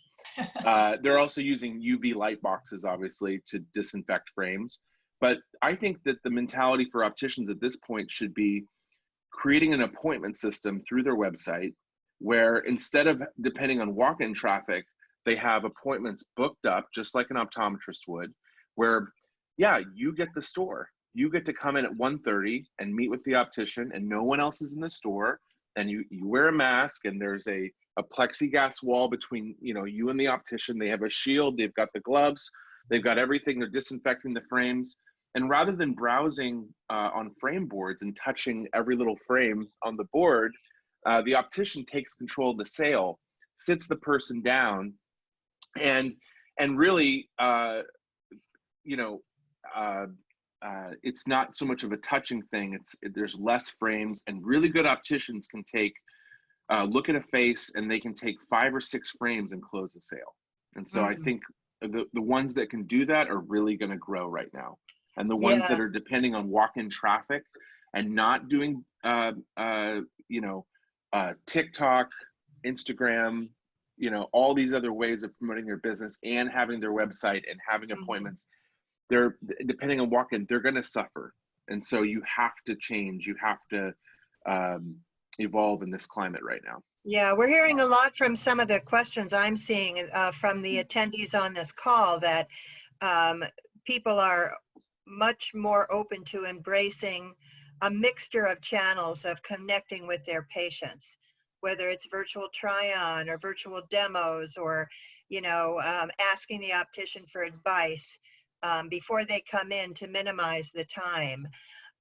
They're also using UV light boxes, obviously, to disinfect frames. But I think that the mentality for opticians at this point should be creating an appointment system through their website where instead of depending on walk-in traffic, they have appointments booked up just like an optometrist would, where, yeah, you get the store. You get to come in at 1:30 and meet with the optician, and no one else is in the store, and you wear a mask, and there's a plexiglass wall between, you know, you and the optician. They have a shield, they've got the gloves. They've got everything. They're disinfecting the frames. And rather than browsing on frame boards and touching every little frame on the board, the optician takes control of the sale, sits the person down, and really, it's not so much of a touching thing. There's less frames, and really good opticians can take look at a face, and they can take 5 or 6 frames and close a sale. And so I think the ones that can do that are really going to grow right now. And the ones that are depending on walk-in traffic and not doing, TikTok, Instagram, all these other ways of promoting their business and having their website and having appointments, they're depending on walk-in, they're going to suffer. And so you have to change. You have to evolve in this climate right now. Yeah, we're hearing a lot from some of the questions I'm seeing from the attendees on this call that people are much more open to embracing a mixture of channels of connecting with their patients, whether it's virtual try-on or virtual demos, or asking the optician for advice before they come in to minimize the time.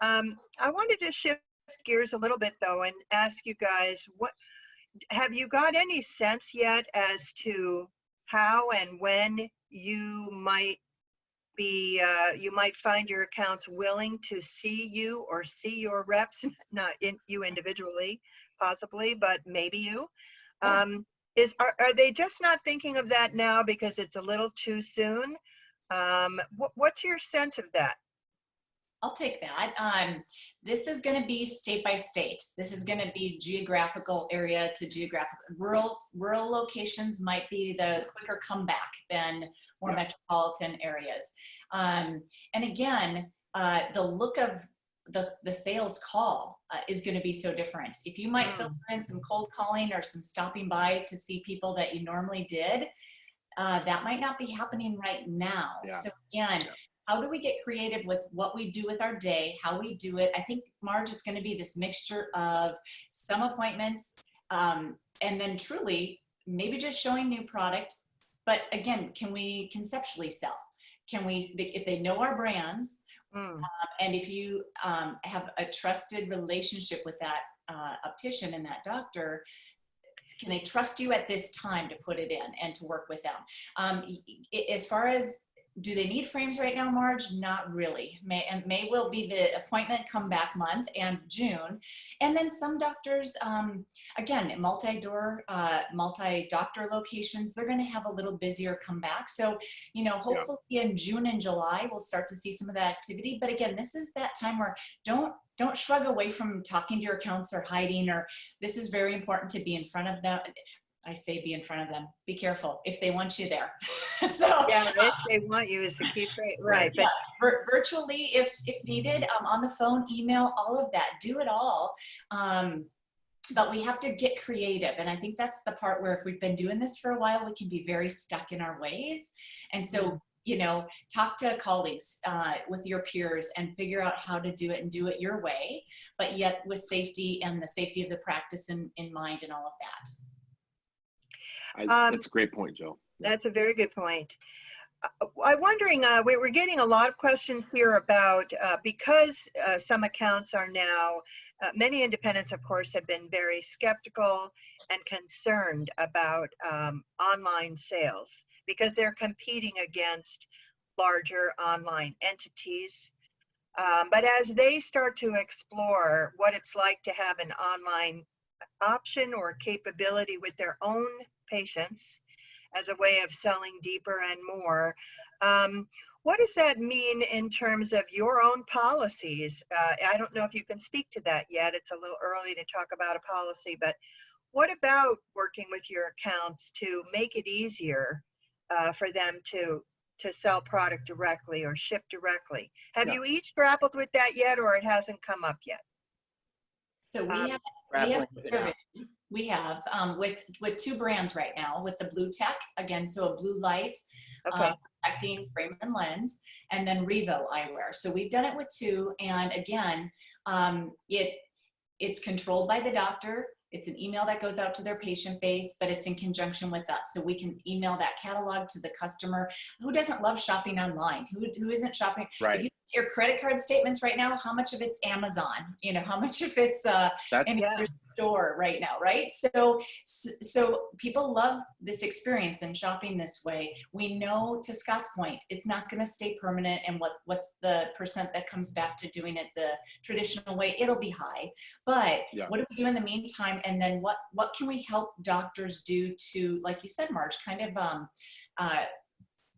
I wanted to shift gears a little bit though and ask you guys, what have you got any sense yet as to how and when you might be you might find your accounts willing to see you or see your reps, not you individually possibly, but maybe you? Are they just not thinking of that now because it's a little too soon? What's your sense of that? I'll take that. This is going to be state by state. This is going to be geographical area to geographical. Rural locations might be the quicker comeback than more metropolitan areas. And again, the look of the sales call is going to be so different. If you might filter in some cold calling or some stopping by to see people that you normally did, that might not be happening right now. So again, how do we get creative with what we do with our day, how we do it? I think, Marge, it's going to be this mixture of some appointments and then truly maybe just showing new product. But again, can we conceptually sell? Can we, if they know our brands, and if you have a trusted relationship with that optician and that doctor, can they trust you at this time to put it in and to work with them? As far as, do they need frames right now, Marge? Not really. May will be the appointment comeback month, and June. And then some doctors, again, multi-doctor locations, they're going to have a little busier comeback. So, hopefully in June and July, we'll start to see some of that activity. But again, this is that time where don't shrug away from talking to your accounts or hiding, or this is very important to be in front of them. I say be in front of them. Be careful if they want you there. So yeah, if they want you is the key phrase, right? But virtually, if needed, on the phone, email, all of that. Do it all. But we have to get creative, and I think that's the part where if we've been doing this for a while, we can be very stuck in our ways. And so, talk to colleagues with your peers and figure out how to do it and do it your way, but yet with safety and the safety of the practice in mind and all of that. That's a great point, Jill. That's a very good point. I'm wondering, we're getting a lot of questions here about, because some accounts are now, many independents, of course, have been very skeptical and concerned about online sales because they're competing against larger online entities. But as they start to explore what it's like to have an online option or capability with their own patients as a way of selling deeper and more, what does that mean in terms of your own policies? I don't know if you can speak to that yet. It's a little early to talk about a policy, but what about working with your accounts to make it easier for them to sell product directly or ship directly? Have you each grappled with that yet, or it hasn't come up yet? So we have with 2 brands right now, with the Blue Tech, again, so a blue light, protecting frame and lens, and then Revo eyewear. So we've done it with 2, and again, it's controlled by the doctor. It's an email that goes out to their patient base, but it's in conjunction with us. So we can email that catalog to the customer. Who doesn't love shopping online? Who isn't shopping? Right. If you look at your credit card statements right now, how much of it's Amazon? You know, how much of it's any other store right now, right? So people love this experience and shopping this way. We know, to Scott's point, it's not going to stay permanent, and what's the percent that comes back to doing it the traditional way? It'll be high. But what do we do in the meantime? And then what can we help doctors do to, like you said, Marge, kind of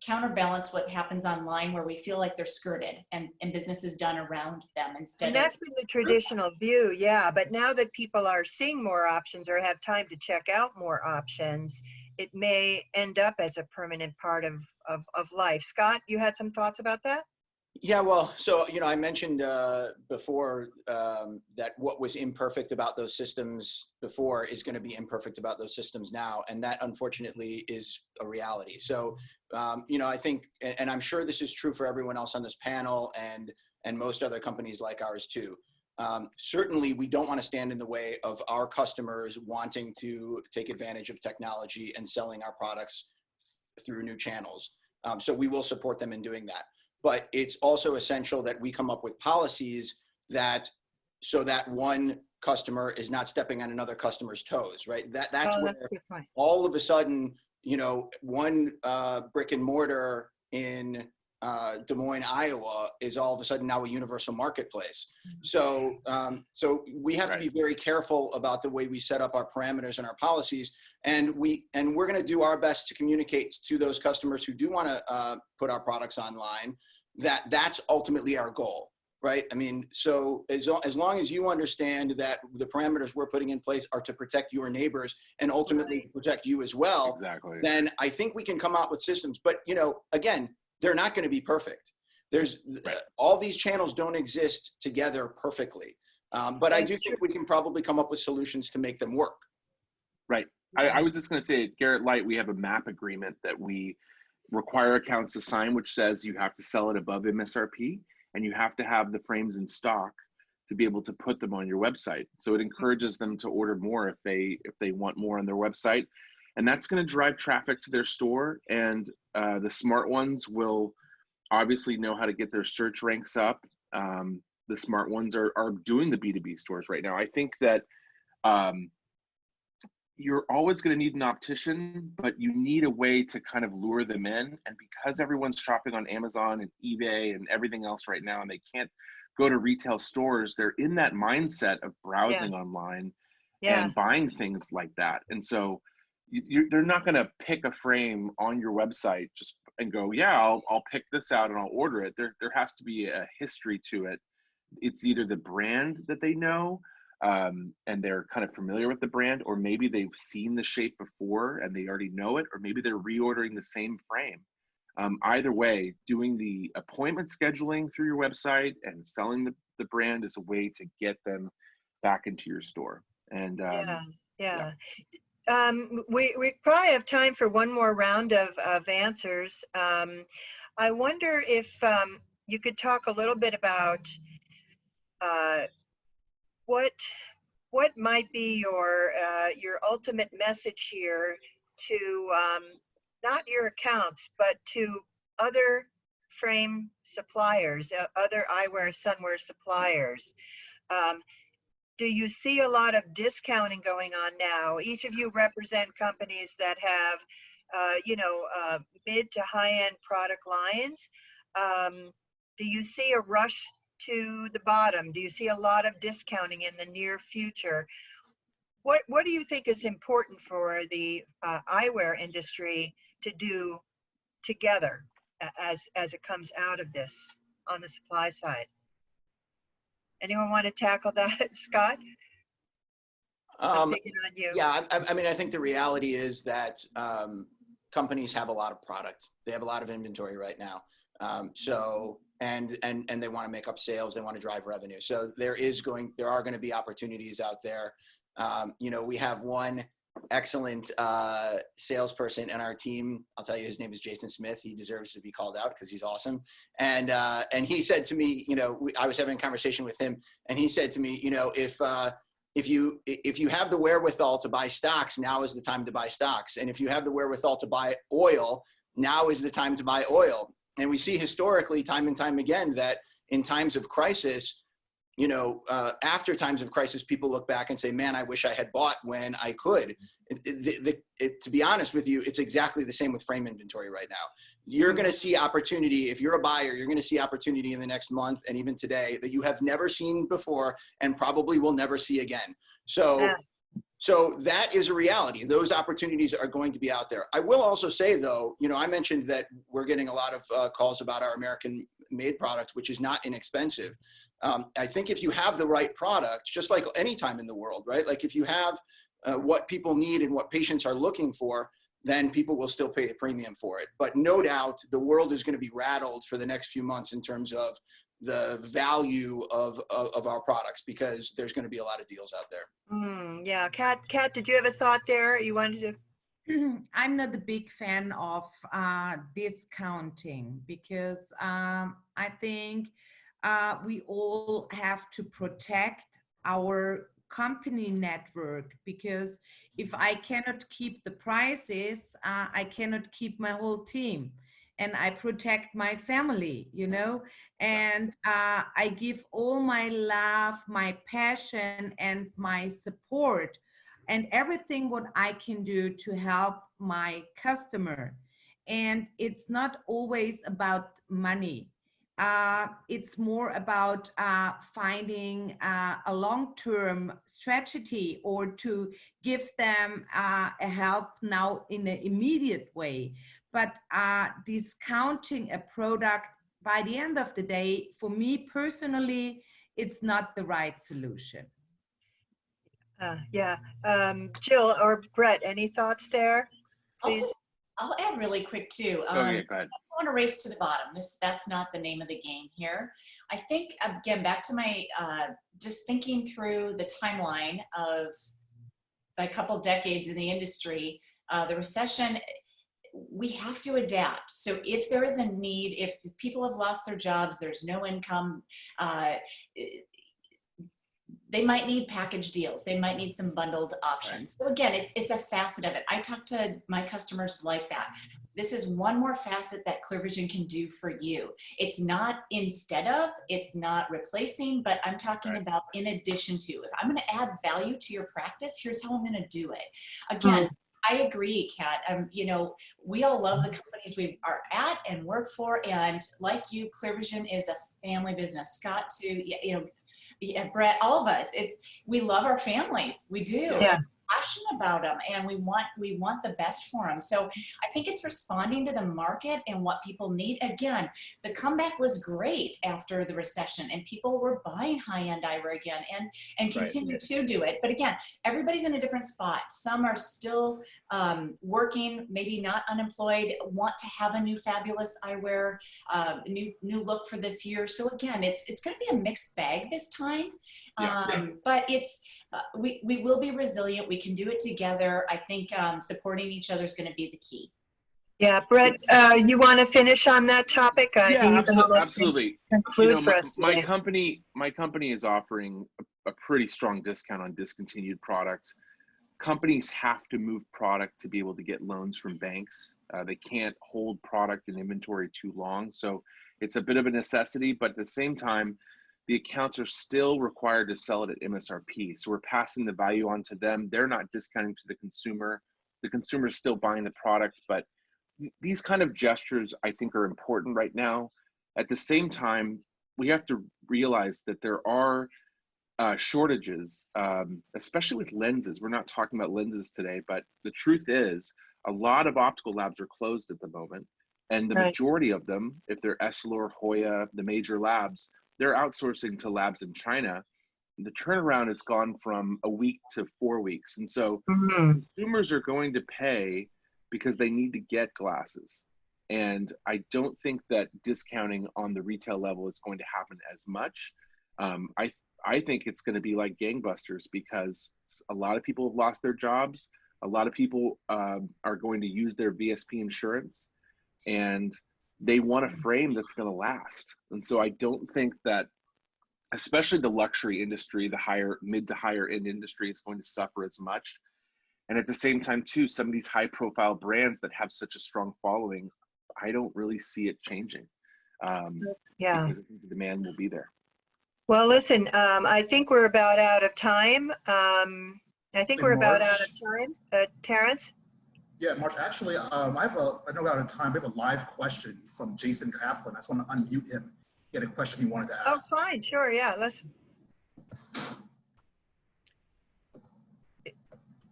counterbalance what happens online, where we feel like they're skirted and business is done around them instead. And that's been the traditional view, yeah. But now that people are seeing more options or have time to check out more options, it may end up as a permanent part of life. Scott, you had some thoughts about that? Yeah, well, so, you know, I mentioned before that what was imperfect about those systems before is going to be imperfect about those systems now. And that, unfortunately, is a reality. So, you know, I think, and I'm sure this is true for everyone else on this panel and most other companies like ours too. Certainly, we don't want to stand in the way of our customers wanting to take advantage of technology and selling our products through new channels. So we will support them in doing that. But it's also essential that we come up with policies so that one customer is not stepping on another customer's toes, right? That's where a good point. All of a sudden, you know, one brick and mortar in Des Moines, Iowa is all of a sudden now a universal marketplace. So we have to be very careful about the way we set up our parameters and our policies. And we're going to do our best to communicate to those customers who do want to put our products online that's ultimately our goal, right? I mean, so as long as you understand that the parameters we're putting in place are to protect your neighbors and ultimately protect you as well, then I think we can come out with systems. But, you know, again, they're not going to be perfect. All these channels don't exist together perfectly. But I do think we can probably come up with solutions to make them work. Right. I was just going to say, at Garrett Leight, we have a MAP agreement that we require accounts to sign, which says you have to sell it above MSRP and you have to have the frames in stock to be able to put them on your website. So it encourages them to order more if they want more on their website. And that's going to drive traffic to their store. And the smart ones will obviously know how to get their search ranks up. The smart ones are doing the B2B stores right now. I think that you're always going to need an optician, but you need a way to kind of lure them in. And because everyone's shopping on Amazon and eBay and everything else right now, and they can't go to retail stores, they're in that mindset of browsing online and buying things like that. And so they're not going to pick a frame on your website just and go, yeah, I'll pick this out and I'll order it. There has to be a history to it. It's either the brand that they know, and they're kind of familiar with the brand, or maybe they've seen the shape before and they already know it, or maybe they're reordering the same frame. Either way, doing the appointment scheduling through your website and selling the brand is a way to get them back into your store. And we probably have time for one more round of answers. I wonder if you could talk a little bit about what might be your ultimate message here to not your accounts, but to other frame suppliers, other eyewear, sunwear suppliers. Do you see a lot of discounting going on now? Each of you represent companies that have, mid to high-end product lines. Do you see a rush to the bottom? Do you see a lot of discounting in the near future? What do you think is important for the eyewear industry to do together as it comes out of this on the supply side? Anyone want to tackle that, Scott? I'm picking on you. Yeah, I mean, I think the reality is that companies have a lot of product. They have a lot of inventory right now. And they want to make up sales. They want to drive revenue. So there are going to be opportunities out there. We have one excellent salesperson in our team. I'll tell you, his name is Jason Smith. He deserves to be called out because he's awesome. And he said to me, I was having a conversation with him, and he said to me, if you have the wherewithal to buy stocks, now is the time to buy stocks. And if you have the wherewithal to buy oil, now is the time to buy oil. And we see historically, time and time again, that in times of crisis, you know, after times of crisis, people look back and say, man, I wish I had bought when I could. To be honest with you, it's exactly the same with frame inventory right now. You're going to see opportunity. If you're a buyer, you're going to see opportunity in the next month and even today that you have never seen before and probably will never see again. So that is a reality. Those opportunities are going to be out there. I will also say, though, you know, I mentioned that we're getting a lot of calls about our American-made product, which is not inexpensive. I think if you have the right product, just like any time in the world, right? Like if you have what people need and what patients are looking for, then people will still pay a premium for it. But no doubt the world is going to be rattled for the next few months in terms of the value of our products, because there's going to be a lot of deals out there. Yeah, Kat, did you have a thought there? You wanted to? I'm not a big fan of discounting, because I think we all have to protect our company network, because if I cannot keep the prices, I cannot keep my whole team, and I protect my family, you know, and I give all my love, my passion, and my support, and everything what I can do to help my customer. And it's not always about money. It's more about finding a long-term strategy, or to give them a help now in an immediate way. But discounting a product, by the end of the day, for me personally, it's not the right solution. Yeah. Jill or Brett, any thoughts there, please? I'll add really quick too. Go ahead. I don't want to race to the bottom. That's not the name of the game here. I think, again, back to my, just thinking through the timeline of a couple decades in the industry, the recession, we have to adapt. So if there is a need, if people have lost their jobs, there's no income, they might need package deals. They might need some bundled options. So again, it's a facet of it. I talk to my customers like that. This is one more facet that ClearVision can do for you. It's not instead of, it's not replacing, but I'm talking about in addition to. If I'm going to add value to your practice, here's how I'm going to do it. Again, I agree, Kat. You know, we all love the companies we are at and work for. And like you, ClearVision is a family business. Scott too, you know, yeah, Brett, all of us, we love our families. We do. Yeah. Passionate about them, and we want the best for them. So I think it's responding to the market and what people need. Again, the comeback was great after the recession, and people were buying high-end eyewear again, and continue to do it. But again, everybody's in a different spot. Some are still working, maybe not unemployed, want to have a new fabulous eyewear, new look for this year. So again, it's going to be a mixed bag this time, but it's we will be resilient. We can do it together. I think supporting each other is going to be the key. Yeah, Brett, you want to finish on that topic? Yeah, absolutely. Conclude, you know, for us today. My company is offering a pretty strong discount on discontinued products. Companies have to move product to be able to get loans from banks. They can't hold product in inventory too long. So it's a bit of a necessity, but at the same time, the accounts are still required to sell it at MSRP. So we're passing the value on to them. They're not discounting to the consumer. The consumer is still buying the product, but these kind of gestures I think are important right now. At the same time, we have to realize that there are shortages, especially with lenses. We're not talking about lenses today, but the truth is a lot of optical labs are closed at the moment. And the majority of them, if they're Essilor, Hoya, the major labs, they're outsourcing to labs in China. The turnaround has gone from a week to 4 weeks. And so consumers are going to pay because they need to get glasses. And I don't think that discounting on the retail level is going to happen as much. I think it's going to be like gangbusters, because a lot of people have lost their jobs. A lot of people are going to use their VSP insurance, and they want a frame that's going to last. And so I don't think that especially the luxury industry, the mid to higher end industry is going to suffer as much. And at the same time too, some of these high profile brands that have such a strong following, I don't really see it changing. Yeah. Because I think the demand will be there. Well, listen, I think we're about out of time. Terrence? Yeah, Marge, actually, I know we're out of time. We have a live question from Jason Kaplan. I just want to unmute him. He had a question he wanted to ask. Oh, fine, sure, yeah,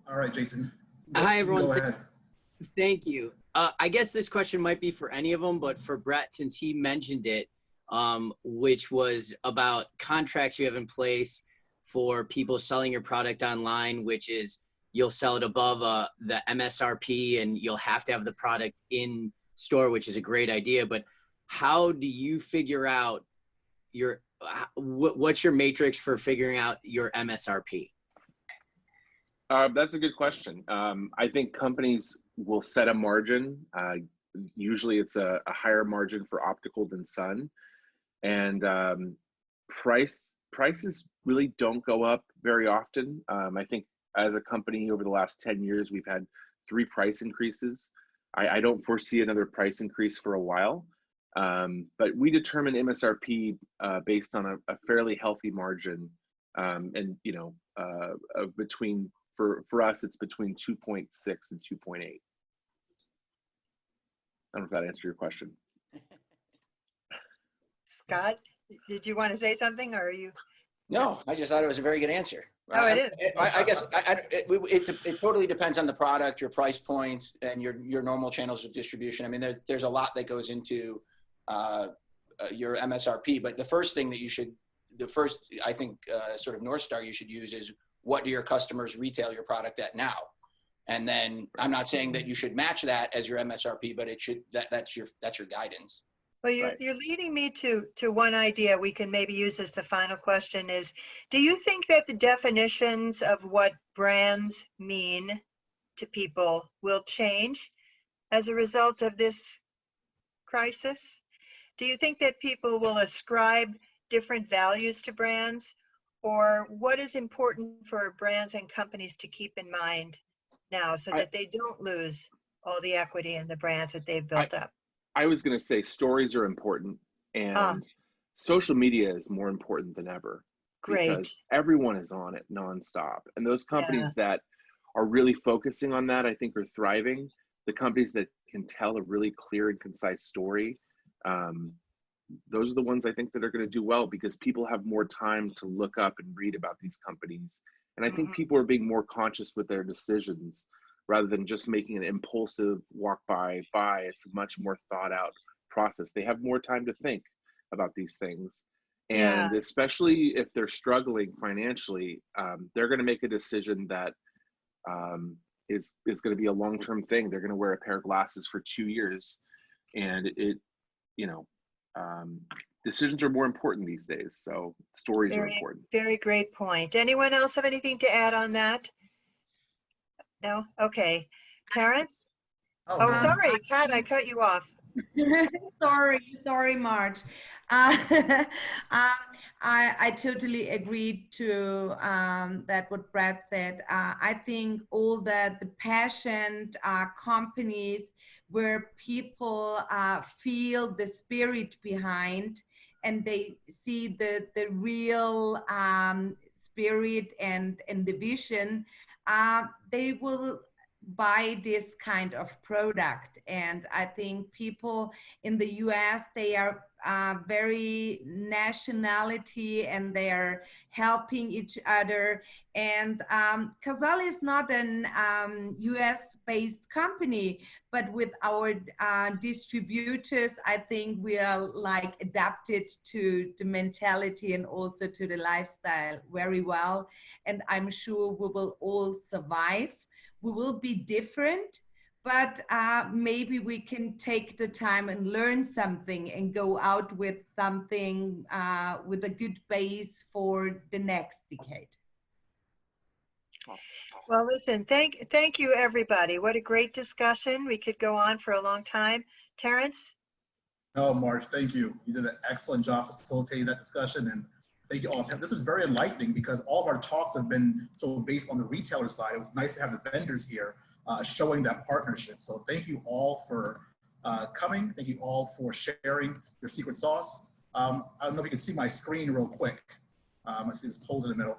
All right, Jason. Hi, everyone. Go ahead. Thank you. I guess this question might be for any of them, but for Brett, since he mentioned it, which was about contracts you have in place for people selling your product online, which is you'll sell it above the MSRP and you'll have to have the product in store, which is a great idea. But how do you figure out what's your matrix for figuring out your MSRP? That's a good question. I think companies will set a margin. Usually it's a higher margin for optical than sun. And prices really don't go up very often. I think as a company over the last 10 years, we've had 3 price increases. I don't foresee another price increase for a while. But we determine MSRP based on a fairly healthy margin. And, you know, for us, it's between 2.6 and 2.8. I don't know if that answered your question. Scott, did you want to say something, or are you? No, I just thought it was a very good answer. Oh, it is. I guess it totally depends on the product, your price points, and your normal channels of distribution. I mean, there's a lot that goes into your MSRP, but the first thing that I think sort of North Star you should use is, what do your customers retail your product at now? And then I'm not saying that you should match that as your MSRP, but that's your guidance. Well, you're leading me to one idea we can maybe use as the final question is, do you think that the definitions of what brands mean to people will change as a result of this crisis? Do you think that people will ascribe different values to brands? Or what is important for brands and companies to keep in mind now so that they don't lose all the equity in the brands that they've built up? I was going to say stories are important, and social media is more important than ever. Great. Because everyone is on it nonstop. And those companies that are really focusing on that, I think, are thriving. The companies that can tell a really clear and concise story, those are the ones I think that are going to do well, because people have more time to look up and read about these companies. And I think people are being more conscious with their decisions rather than just making an impulsive walk by buy. It's a much more thought out process. They have more time to think about these things. And especially if they're struggling financially, they're going to make a decision that is going to be a long-term thing. They're going to wear a pair of glasses for 2 years, and decisions are more important these days. So stories are important. Very great point. Anyone else have anything to add on that? No? Okay. Terrence? Oh, sorry, Kat, I cut you off. Sorry, Marge. I totally agree to that what Brad said. I think all the passionate companies where people feel the spirit behind, and they see the real spirit and the vision, they will buy this kind of product. And I think people in the US, they are very nationality, and they are helping each other. And Cazal is not an US based company, but with our distributors, I think we are like adapted to the mentality and also to the lifestyle very well. And I'm sure we will all survive. We will be different, but maybe we can take the time and learn something and go out with something with a good base for the next decade. Well, listen, thank you, everybody. What a great discussion. We could go on for a long time. Terrence? No, Marge, thank you. You did an excellent job facilitating that discussion, and Thank you all. This was very enlightening because all of our talks have been so based on the retailer side. It was nice to have the vendors here showing that partnership. So thank you all for coming. Thank you all for sharing your secret sauce. I don't know if you can see my screen real quick. I see this polls in the middle.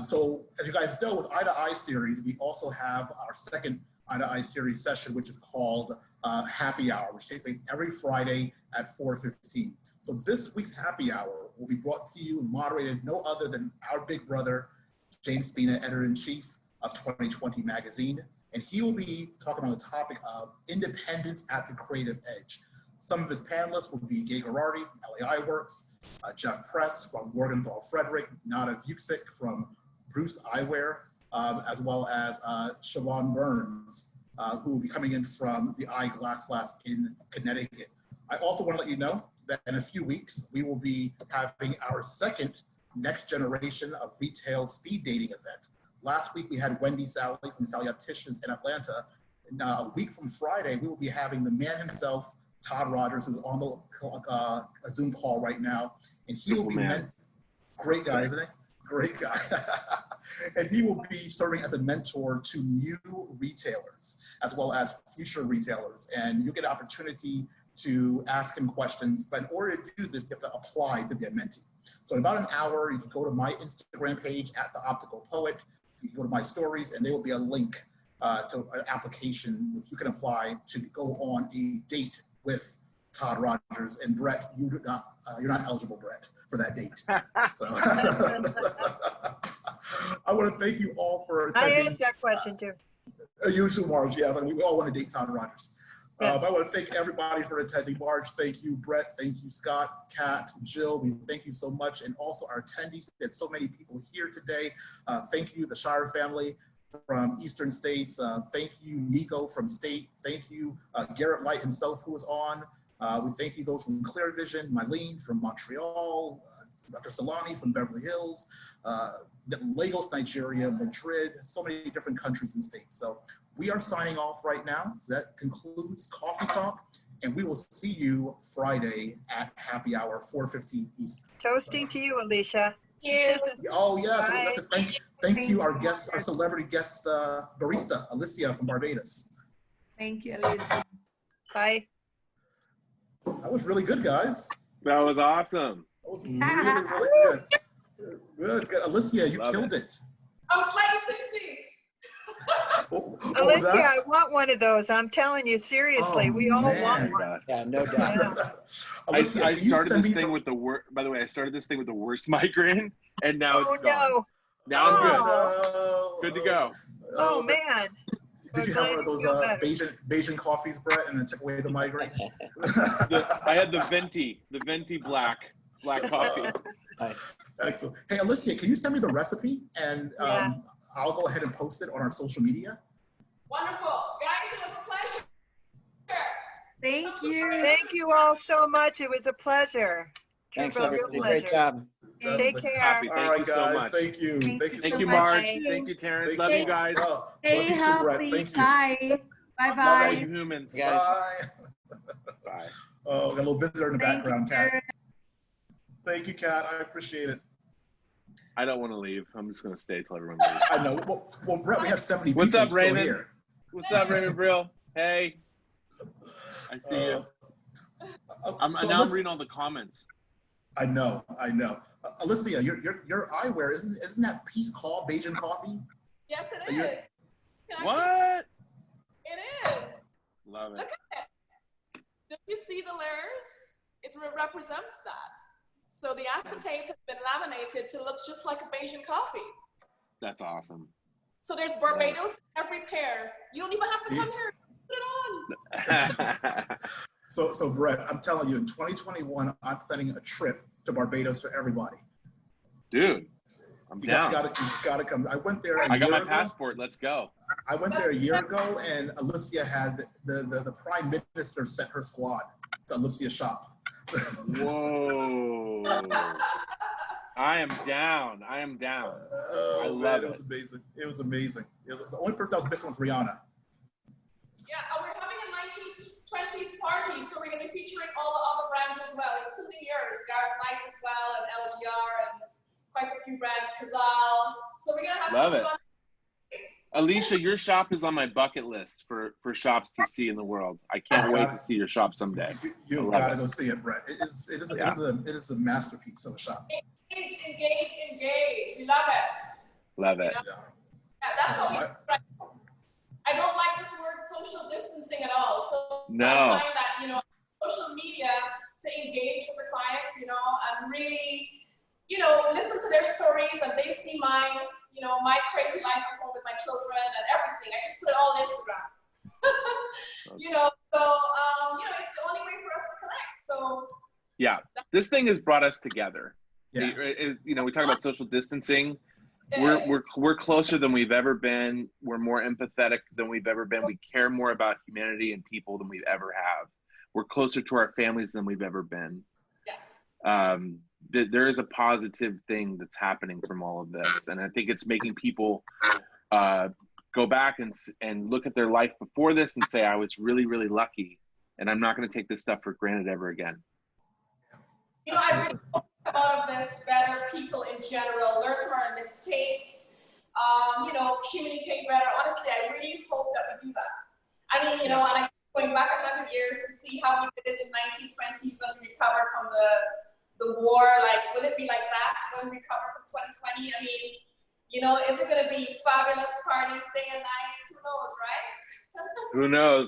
So as you guys know, with Eye to Eye series, we also have our second Eye to Eye series session, which is called Happy Hour, which takes place every Friday at 4:15. So this week's Happy Hour will be brought to you and moderated no other than our big brother, James Spina, editor-in-chief of 2020 magazine. And he will be talking on the topic of independence at the creative edge. Some of his panelists will be Gay Garardi from LAI Works, Jeff Press from Morgenthau Frederick, Nada Vucic from Bruce Eyewear, as well as Siobhan Burns, who will be coming in from the Eyeglass in Connecticut. I also want to let you know that in a few weeks, we will be having our second next generation of retail speed dating event. Last week, we had Wendy Sally from Sally Opticians in Atlanta. And a week from Friday, we will be having the man himself, Todd Rogers, who's on the Zoom call right now. And he will be, great guy, isn't he? Great guy. And he will be serving as a mentor to new retailers, as well as future retailers. And you'll get an opportunity to ask him questions. But in order to do this, you have to apply to be a mentee. So in about an hour, you can go to my Instagram page at The Optical Poet. You can go to my stories, and there will be a link to an application which you can apply to go on a date with Todd Rogers. And Brett, you're not eligible, Brett, for that date. So I want to thank you all for attending. I asked that question too. You too, Marge. Yeah, we all want to date Todd Rogers. But I want to thank everybody for attending. Marge, thank you. Brett, thank you. Scott, Kat, Jill, we thank you so much. And also our attendees. We had so many people here today. Thank you, the Shire family from Eastern States. Thank you, Nico from State. Thank you, Garrett Leight himself, who was on. We thank you those from ClearVision, Mylene from Montreal, Dr. Solani from Beverly Hills, Lagos, Nigeria, Madrid, so many different countries and states. So we are signing off right now. So that concludes Coffee Talk, and we will see you Friday at Happy Hour, 4:15 Eastern. Toasting to you, Alicia. Thank you. Oh yes, we have to thank you, our guest, our celebrity guest barista, Alicia from Barbados. Thank you, Alicia. Bye. That was really good, guys. That was awesome. That was really, really good. Good. Alicia, you killed it. I'm slightly tipsy. Alicia, I want one of those. I'm telling you, seriously, we all want one. Yeah, no doubt. Alicia, I started this thing with the worst. By the way, I started this thing with the worst migraine, and now it's gone. No. Now I'm good. No. Good to go. Oh man. Did you have one of those Bayesian coffees, Brett, and it took away the migraine? I had the venti black coffee. Excellent. Hey, Alicia, can you send me the recipe? And I'll go ahead and post it on our social media. Wonderful. Guys, it was a pleasure. Thank you. Thank you all so much. It was a pleasure. Thanks, True, real everybody. pleasure. Great job. Take care. Happy. All right, Thank you so guys. much. Thank you. Thank you so Thank you, much. Marge. Bye. Thank you, Terrence. Thank Love you guys. Oh, Stay love you too, Brett. healthy. Thank you. Bye. Bye Love bye. you humans. Guys. Bye. Bye. Oh, got a little visitor in the Thank background, you, Kat. Karen. Thank you, Kat. I appreciate it. I don't want to leave. I'm just going to stay till everyone leaves. I know. Well, Brett, we have 70 What's people up, still Raymond? here. What's up, Raymond Brill? Hey. I see you. I'm reading all the comments. I know. Alicia, your eyewear, isn't that piece called Bayesian coffee? Yes, it is. What? It is. Love it. Look at it. Do you see the layers? It represents that. So the acetate has been laminated to look just like a Bayesian coffee. That's awesome. So there's Barbados in every pair. You don't even have to come here. Put it on. So Brett, I'm telling you, in 2021, I'm planning a trip to Barbados for everybody. Dude, I'm down. You gotta come. I went there. I got my passport. Let's go. I went there a year ago, and Alicia had the Prime Minister sent her squad to Alicia's shop. Whoa. I am down. Oh, I love man, it. It was amazing. The only person that was missing was Rihanna. Yeah, we're having a 1920s party, so we're going to be featuring all the other brands as well, including yours, Garrett Leight as well, and LGR, and quite a few brands, Cazal. So we're gonna have Love some it. fun. Alicia, your shop is on my bucket list for shops to see in the world. I can't wait to see your shop someday. You gotta go see it, Brett. It is a masterpiece of a shop. Engage, engage, engage. We love it. Love it. You know? Yeah, that's what we. I don't like this word social distancing at all. So No. I find that, you know, social media to engage with the client, you know, and really, you know, listen to their stories and they see mine, you know, my crazy life at home with my children and everything. I just put it all on Instagram. You know, so, you know, it's the only way for us to connect. So. Yeah, this thing has brought us together. Yeah. You know, we talk about social distancing. We're closer than we've ever been. We're more empathetic than we've ever been. We care more about humanity and people than we've ever have. We're closer to our families than we've ever been. Yeah. There is a positive thing that's happening from all of this, and I think it's making people go back and look at their life before this and say, I was really, really lucky, and I'm not going to take this stuff for granted ever again. You know, I really hope a lot of this better people in general learn from our mistakes, you know, communicate better. Honestly, I really hope that we do that. I mean, you know, and I'm going back 100 years to see how we did it in 1920s when we recovered from the war. Like, will it be like that when we recover from 2020? I mean, you know, is it going to be fabulous parties day and night? Who knows, right? Who knows?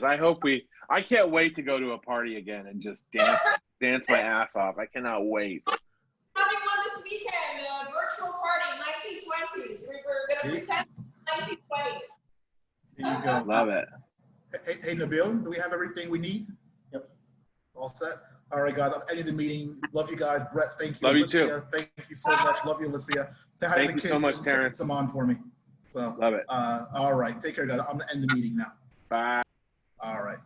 I can't wait to go to a party again and just dance my ass off. I cannot wait. Having one this weekend, a virtual party, 1920s. We're going to pretend 1920s. There you go. Love it. Hey, Nabil, do we have everything we need? Yep. All set? All right, guys, I'm ending the meeting. Love you guys. Brett, thank you. Love you Alicia, too. Thank you so much. Love you, Alicia. Say hi Thank to the you kids. so much, Terrence. Some on for me. So, Love it. all right. Take care, guys. I'm going to end the meeting now. Bye. All right.